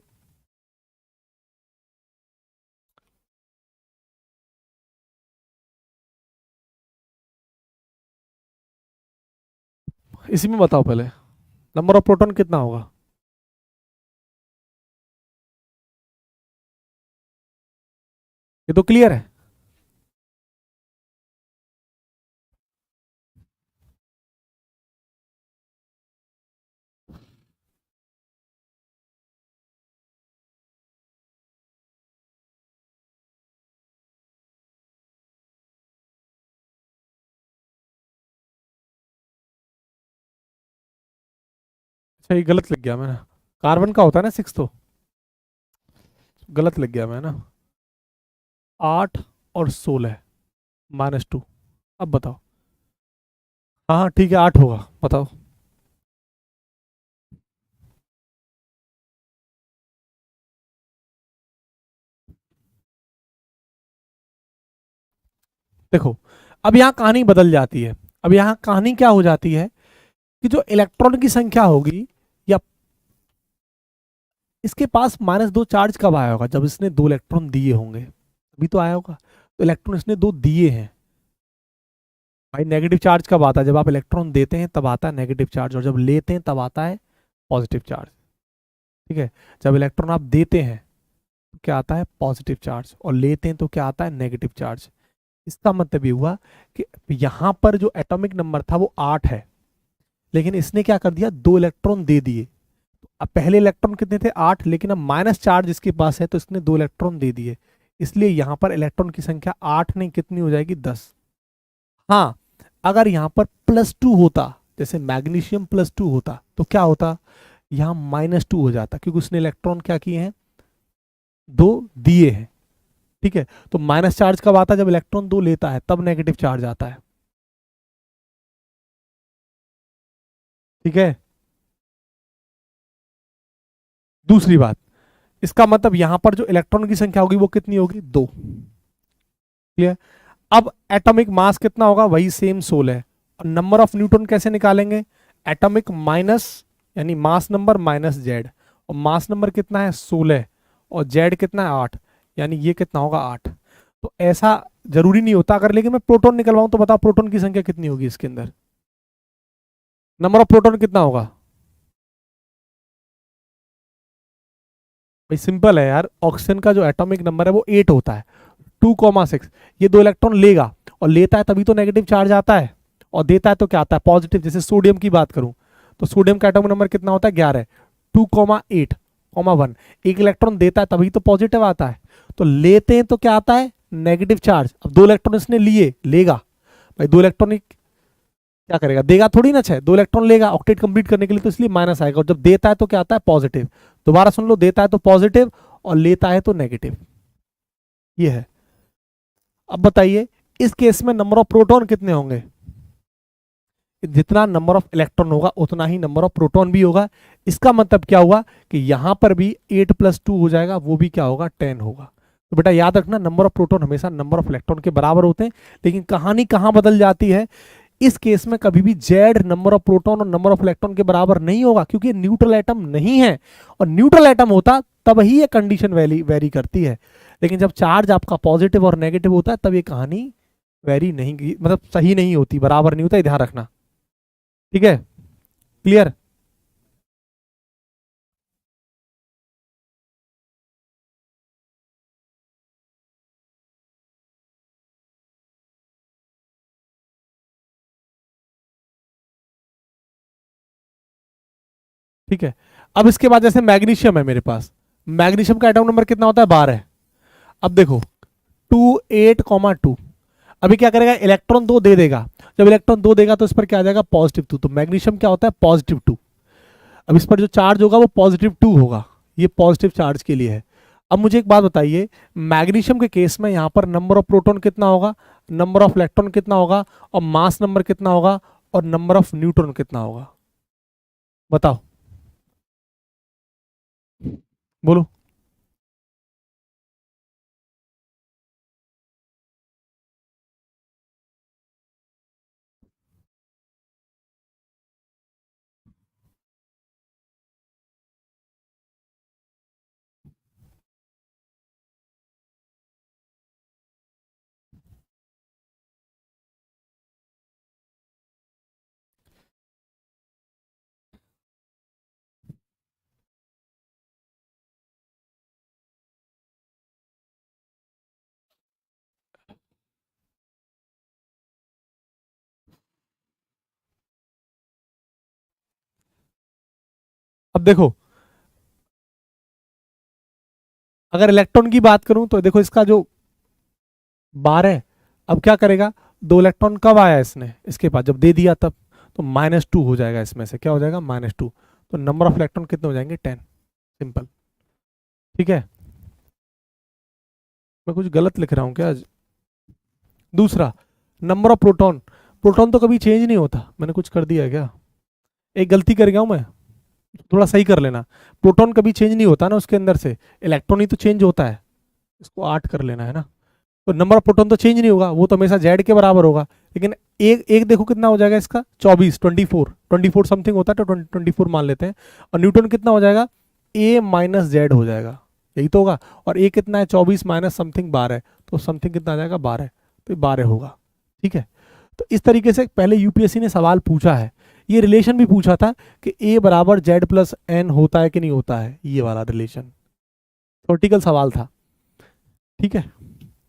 इसी में बताओ पहले नंबर ऑफ प्रोटॉन कितना होगा, ये तो क्लियर है। अच्छा ये गलत लिख गया मैंने, कार्बन का होता है ना 6, तो गलत लिख गया मैं ना, 8 और 16 -2। अब बताओ, हाँ हाँ ठीक है 8 होगा, बताओ। देखो अब यहाँ कहानी बदल जाती है। अब यहाँ कहानी क्या हो जाती है कि जो इलेक्ट्रॉन की संख्या होगी, या इसके पास -2 चार्ज कब आया होगा, जब इसने 2 इलेक्ट्रॉन दिए होंगे, अभी तो आया होगा। तो इलेक्ट्रॉन इसने 2 दिए हैं भाई। नेगेटिव चार्ज कब आता है, जब आप इलेक्ट्रॉन देते हैं तब आता है नेगेटिव चार्ज, और जब लेते हैं तब आता है पॉजिटिव चार्ज, ठीक है। जब इलेक्ट्रॉन आप देते हैं तो क्या आता है पॉजिटिव चार्ज, और लेते हैं तो क्या आता है नेगेटिव चार्ज। इसका मतलब ये हुआ कि यहाँ पर जो एटॉमिक नंबर था वो 8 है, लेकिन इसने क्या कर दिया 2 इलेक्ट्रॉन दे दिए। अब पहले इलेक्ट्रॉन कितने थे 8, लेकिन अब माइनस चार्ज इसके पास है तो इसने 2 इलेक्ट्रॉन दे दिए, इसलिए यहाँ पर इलेक्ट्रॉन की संख्या 8 नहीं कितनी हो जाएगी 10। हाँ अगर यहाँ पर +2 होता, जैसे मैग्नीशियम +2 होता तो क्या होता, यहाँ -2 हो जाता, क्योंकि उसने इलेक्ट्रॉन क्या किए हैं 2 दिए हैं, ठीक है, तो माइनस चार्ज कब आता है? जब इलेक्ट्रॉन 2 लेता है तब नेगेटिव चार्ज आता है। ठीक है, दूसरी बात, इसका मतलब यहां पर जो इलेक्ट्रॉन की संख्या होगी वो कितनी होगी? 2। क्लियर? अब एटॉमिक मास कितना होगा? वही सेम 16। और नंबर ऑफ न्यूटन कैसे निकालेंगे? एटॉमिक माइनस, यानी मास नंबर माइनस जेड, और मास नंबर कितना है? 16, और जेड कितना है? 8, यानी ये कितना होगा? 8। तो ऐसा जरूरी नहीं होता, अगर लेकिन मैं प्रोटॉन निकलवाऊं तो बताओ प्रोटॉन की संख्या कितनी होगी इसके अंदर? नंबर ऑफ प्रोटॉन कितना होगा? भाई सिंपल है यार, ऑक्सीजन का जो एटॉमिक नंबर है वो 8 होता है, 2,6। ये 2 इलेक्ट्रॉन लेगा, और लेता है तभी तो नेगेटिव चार्ज आता है, और देता है तो क्या आता है? पॉजिटिव। जैसे सोडियम की बात करूं तो सोडियम का एटॉमिक नंबर कितना होता है? 11, 2,8,1। एक इलेक्ट्रॉन देता है तभी तो पॉजिटिव आता है, तो लेते हैं तो क्या आता है? Negative charge. अब 2 इलेक्ट्रॉन इसने लिए, लेगा, भाई 2 इलेक्ट्रॉन क्या करेगा? देगा थोड़ी ना, 2 इलेक्ट्रॉन लेगा ऑक्टेट कंप्लीट करने के लिए, तो इसलिए माइनस आएगा, और जब देता है तो क्या आता है? पॉजिटिव। दोबारा सुन लो, देता है तो पॉजिटिव, और लेता है तो नेगेटिव। ये है। अब बताइए, इस केस में नंबर ऑफ प्रोटॉन कितने होंगे? जितना नंबर ऑफ इलेक्ट्रॉन होगा उतना ही नंबर ऑफ प्रोटॉन भी होगा। इसका मतलब क्या हुआ कि यहां पर भी 8 + 2 हो जाएगा, वो भी क्या होगा? 10 होगा। तो बेटा याद रखना, नंबर ऑफ प्रोटॉन हमेशा नंबर ऑफ इलेक्ट्रॉन के बराबर होते हैं। लेकिन कहानी कहां बदल जाती है? इस केस में कभी भी जेड नंबर ऑफ प्रोटॉन और नंबर ऑफ इलेक्ट्रॉन के बराबर नहीं होगा, क्योंकि न्यूट्रल एटम नहीं है, और न्यूट्रल एटम होता तब ही ये कंडीशन वेरी करती है। लेकिन जब चार्ज आपका पॉजिटिव और नेगेटिव होता है तब ये कहानी वेरी नहीं, मतलब सही नहीं होती, बराबर नहीं होता, ध्यान रखना। ठीक है, क्लियर? ठीक है, अब इसके बाद जैसे मैग्नीशियम है मेरे पास, मैग्नीशियम का एटॉमिक नंबर कितना होता है? 12। अब देखो, 2, 8, 2, अभी क्या करेगा? इलेक्ट्रॉन 2 दे देगा। जब इलेक्ट्रॉन 2 देगा तो इस पर क्या आ जाएगा? +2। तो मैग्नीशियम क्या होता है? +2। अब इस पर जो चार्ज होगा वो +2 होगा, ये पॉजिटिव चार्ज के लिए है। अब मुझे एक बात बताइए, मैग्नीशियम के केस में यहां पर नंबर ऑफ प्रोटॉन कितना होगा, नंबर ऑफ इलेक्ट्रॉन कितना होगा, और मास नंबर कितना होगा, और नंबर ऑफ न्यूट्रॉन कितना होगा? बताओ, बोलो। अब देखो, अगर इलेक्ट्रॉन की बात करूं तो देखो इसका जो 12, अब क्या करेगा? 2 इलेक्ट्रॉन कब आया इसने, इसके पास जब दे दिया तब, तो -2 हो जाएगा, इसमें से क्या हो जाएगा? -2। तो नंबर ऑफ इलेक्ट्रॉन कितने हो जाएंगे? 10। सिंपल। ठीक है, मैं कुछ गलत लिख रहा हूँ क्या? दूसरा, नंबर ऑफ प्रोटॉन, प्रोटॉन तो कभी चेंज नहीं होता, मैंने कुछ कर दिया है क्या? एक गलती कर गया हूं मैं, थोड़ा सही कर लेना। प्रोटॉन कभी चेंज नहीं होता ना, उसके अंदर से इलेक्ट्रॉन ही तो चेंज होता है, इसको 8 कर लेना है ना। तो नंबर ऑफ प्रोटॉन तो चेंज नहीं होगा, वो तो हमेशा जेड के बराबर होगा। लेकिन एक एक देखो कितना हो जाएगा इसका? 24, 24 समथिंग होता है, तो 24 मान लेते हैं। और न्यूटन कितना हो जाएगा? A - Z हो जाएगा, यही तो होगा। और ए कितना है? 24 माइनस समथिंग 12, तो समथिंग कितना आ जाएगा? 12। तो 12 होगा। ठीक है, तो इस तरीके से पहले यूपीएससी ने सवाल पूछा है। ये रिलेशन भी पूछा था कि A = Z + N होता है कि नहीं होता है, ये वाला रिलेशन, थ्योरेटिकल सवाल था। ठीक है,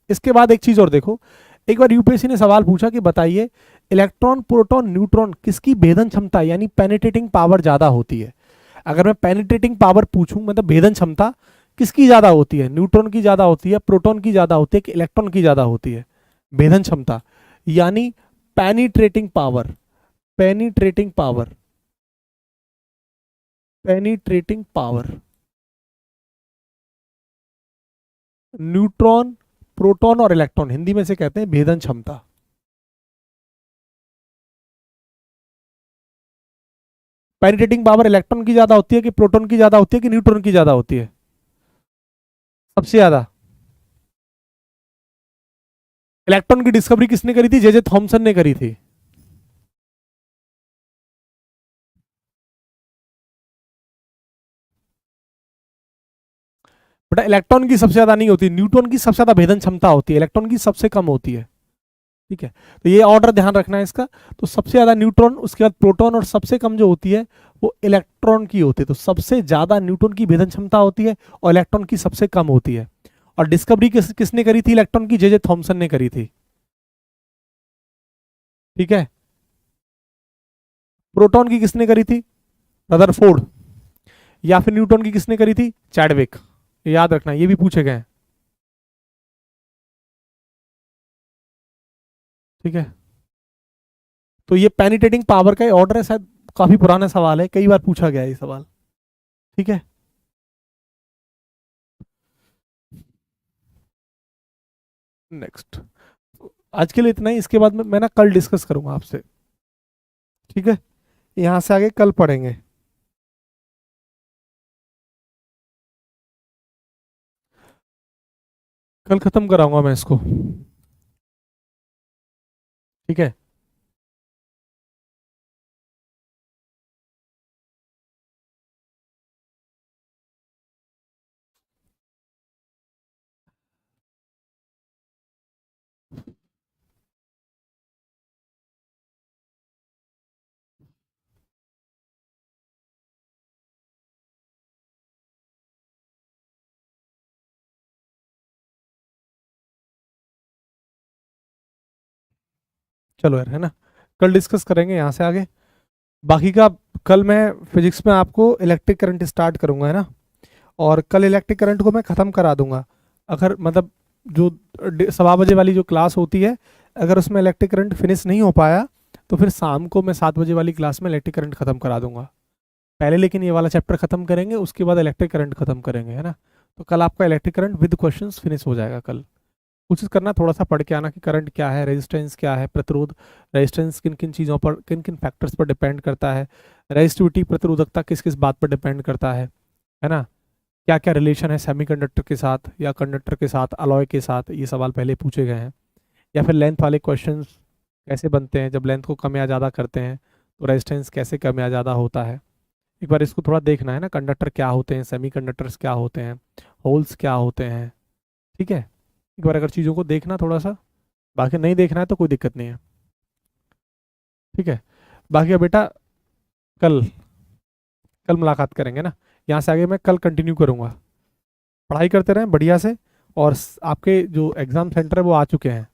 इसके बाद एक चीज और देखो, एक बार यूपीएससी ने सवाल पूछा कि बताइए इलेक्ट्रॉन, प्रोटॉन, न्यूट्रॉन किसकी भेदन क्षमता यानी पेनिट्रेटिंग पावर ज्यादा होती है? अगर मैं पेनिट्रेटिंग पावर पूछूं, मतलब भेदन क्षमता किसकी ज्यादा होती है? न्यूट्रॉन की ज्यादा होती है, प्रोटॉन की ज्यादा होती है, कि इलेक्ट्रॉन की ज्यादा होती है? भेदन क्षमता यानी penetrating power, penetrating power, penetrating power, neutron, proton और इलेक्ट्रॉन, हिंदी में से कहते हैं भेदन क्षमता। पेनिट्रेटिंग पावर इलेक्ट्रॉन की ज्यादा होती है कि प्रोटॉन की ज्यादा होती है कि न्यूट्रॉन की ज्यादा होती है? सबसे ज्यादा। इलेक्ट्रॉन की डिस्कवरी किसने करी थी? जे थॉमसन ने करी थी। बेटा इलेक्ट्रॉन की सबसे ज्यादा नहीं होती, न्यूट्रॉन की सबसे ज्यादा भेदन क्षमता होती है, इलेक्ट्रॉन की सबसे कम होती है। ठीक है, तो ये ऑर्डर ध्यान रखना है इसका। तो सबसे ज्यादा न्यूट्रॉन, उसके बाद प्रोटॉन, और सबसे कम जो होती है वो इलेक्ट्रॉन की होती है। तो सबसे ज्यादा न्यूट्रॉन की भेदन क्षमता होती है और इलेक्ट्रॉन की सबसे कम होती है। और डिस्कवरी किसने करी थी इलेक्ट्रॉन की? जे थॉमसन ने करी थी। ठीक है। प्रोटॉन की किसने करी थी? रदरफोर्ड। या फिर न्यूट्रॉन की किसने करी थी? चैडविक। याद रखना, ये भी पूछे गए हैं। ठीक है, तो ये पेनिट्रेटिंग पावर का ऑर्डर है, शायद काफी पुराना सवाल है, कई बार पूछा गया है ये सवाल। ठीक है, नेक्स्ट। आज के लिए इतना ही, इसके बाद मैं ना कल डिस्कस करूंगा आपसे। ठीक है, यहां से आगे कल पढ़ेंगे। कल खत्म कराऊंगा मैं इसको। ठीक है, चलो यार, है ना, कल डिस्कस करेंगे यहाँ से आगे। बाकी का कल मैं फिजिक्स में आपको इलेक्ट्रिक करंट स्टार्ट करूंगा, है ना। और कल इलेक्ट्रिक करंट को मैं ख़त्म करा दूंगा। अगर मतलब जो 7:15 वाली जो क्लास होती है, अगर उसमें इलेक्ट्रिक करंट फिनिश नहीं हो पाया तो फिर शाम को मैं 7 बजे वाली क्लास में इलेक्ट्रिक करंट ख़त्म करा दूंगा। पहले लेकिन ये वाला चैप्टर ख़त्म करेंगे, उसके बाद इलेक्ट्रिक करंट ख़त्म करेंगे, है ना। तो कल आपका electric current with questions finish हो जाएगा कल। कोशिश करना थोड़ा सा पढ़ के आना कि करंट क्या है, रेजिस्टेंस क्या है, प्रतिरोध, रेजिस्टेंस किन किन चीज़ों पर, किन किन फैक्टर्स पर डिपेंड करता है, रेजिस्टिविटी प्रतिरोधकता किस किस बात पर डिपेंड करता है ना। क्या क्या रिलेशन है सेमीकंडक्टर के साथ या कंडक्टर के साथ, अलॉय के साथ, ये सवाल पहले पूछे गए हैं। या फिर लेंथ वाले क्वेश्चंस कैसे बनते हैं, जब लेंथ को कम या ज़्यादा करते हैं तो रेजिस्टेंस कैसे कम या ज़्यादा होता है। एक बार इसको थोड़ा देखना है ना, कंडक्टर क्या होते हैं, सेमीकंडक्टर्स क्या होते हैं, होल्स क्या होते हैं। ठीक है, एक बार अगर चीज़ों को देखना थोड़ा सा, बाकी नहीं देखना है तो कोई दिक्कत नहीं है। ठीक है, बाकी अब बेटा कल कल मुलाकात करेंगे ना। यहाँ से आगे मैं कल कंटिन्यू करूँगा, पढ़ाई करते रहें बढ़िया से। और आपके जो एग्ज़ाम सेंटर है वो आ चुके हैं।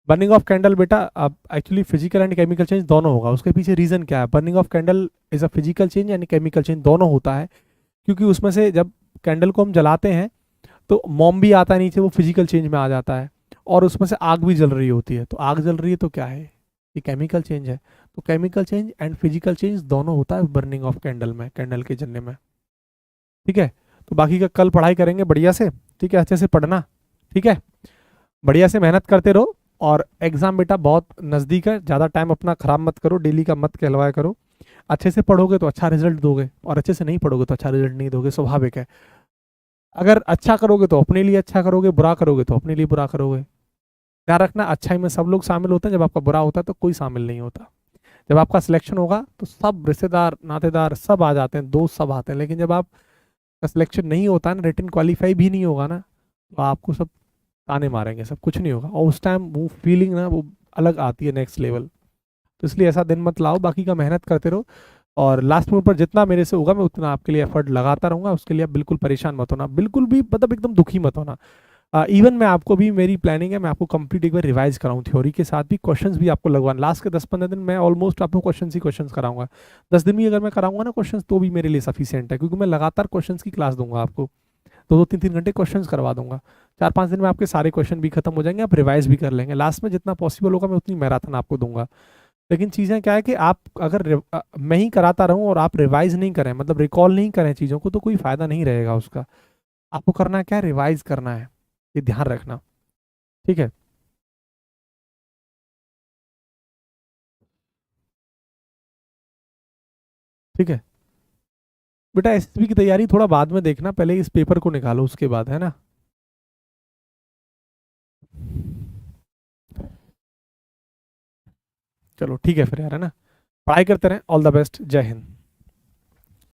बर्निंग ऑफ कैंडल बेटा अब actually physical and chemical change दोनों होगा। उसके पीछे रीज़न क्या है? Burning of candle is a physical change and chemical change, दोनों होता है। क्योंकि उसमें से जब कैंडल को हम जलाते हैं तो मोम भी आता है नीचे, वो फिजिकल चेंज में आ जाता है। और उसमें से आग भी जल रही होती है, तो आग जल रही है तो क्या है? ये केमिकल चेंज है। तो chemical change and physical change दोनों होता है बर्निंग ऑफ कैंडल में, कैंडल के जलने में। ठीक है, तो बाकी का कल पढ़ाई करेंगे बढ़िया से। ठीक है, अच्छे से पढ़ना। ठीक है, बढ़िया से मेहनत करते रहो। और एग्ज़ाम बेटा बहुत नज़दीक है, ज़्यादा टाइम अपना ख़राब मत करो, डेली का मत कहलवाया करो। अच्छे से पढ़ोगे तो अच्छा रिजल्ट दोगे, और अच्छे से नहीं पढ़ोगे तो अच्छा रिजल्ट नहीं दोगे, स्वाभाविक है। अगर अच्छा करोगे तो अपने लिए अच्छा करोगे, बुरा करोगे तो अपने लिए बुरा करोगे। ध्यान रखना, अच्छाई में सब लोग शामिल होते हैं, जब आपका बुरा होता है तो कोई शामिल नहीं होता। जब आपका सिलेक्शन होगा तो सब रिश्तेदार नातेदार सब आ जाते हैं, दोस्त सब आते हैं। लेकिन जब आपका सिलेक्शन नहीं होता ना, रिटन क्वालिफाई भी नहीं होगा ना, तो आपको सब ताने मारेंगे, सब कुछ नहीं होगा। और उस टाइम वो फीलिंग ना वो अलग आती है, नेक्स्ट लेवल। तो इसलिए ऐसा दिन मत लाओ, बाकी का मेहनत करते रहो। और लास्ट में ऊपर जितना मेरे से होगा मैं उतना आपके लिए एफर्ट लगाता रहूँगा। उसके लिए आप बिल्कुल परेशान मत होना, बिल्कुल भी मतलब एकदम दुखी मत होना। इवन मैं आपको भी, मेरी प्लानिंग है मैं आपको कंप्लीट एक बार रिवाइज कराऊँ, थ्योरी के साथ भी क्वेश्चंस भी आपको लगवाना। लास्ट के 10-15 दिन मैं ऑलमोस्ट आपको क्वेश्चन ही क्वेश्चन कराऊंगा। 10 दिन भी अगर मैं कराऊंगा ना क्वेश्चन, तो भी मेरे लिए सफिशियंट है, क्योंकि मैं लगातार क्वेश्चन की क्लास दूंगा आपको। 2-2 3-3 घंटे क्वेश्चन करवा दूंगा। 4-5 दिन में आपके सारे क्वेश्चन भी खत्म हो जाएंगे, आप रिवाइज भी कर लेंगे। लास्ट में जितना पॉसिबल होगा मैं उतनी मैराथन आपको दूंगा। लेकिन चीज़ें क्या है कि आप अगर मैं ही कराता रहूं और आप रिवाइज नहीं करें, मतलब रिकॉल नहीं करें चीज़ों को, तो कोई फ़ायदा नहीं रहेगा उसका। आपको करना क्या है? रिवाइज करना है। ये ध्यान रखना, ठीक है। ठीक है बेटा, एसएसबी की तैयारी थोड़ा बाद में देखना, पहले इस पेपर को निकालो उसके बाद, है ना। चलो ठीक है फिर यार, है ना। पढ़ाई करते रहें, ऑल द बेस्ट, जय हिंद।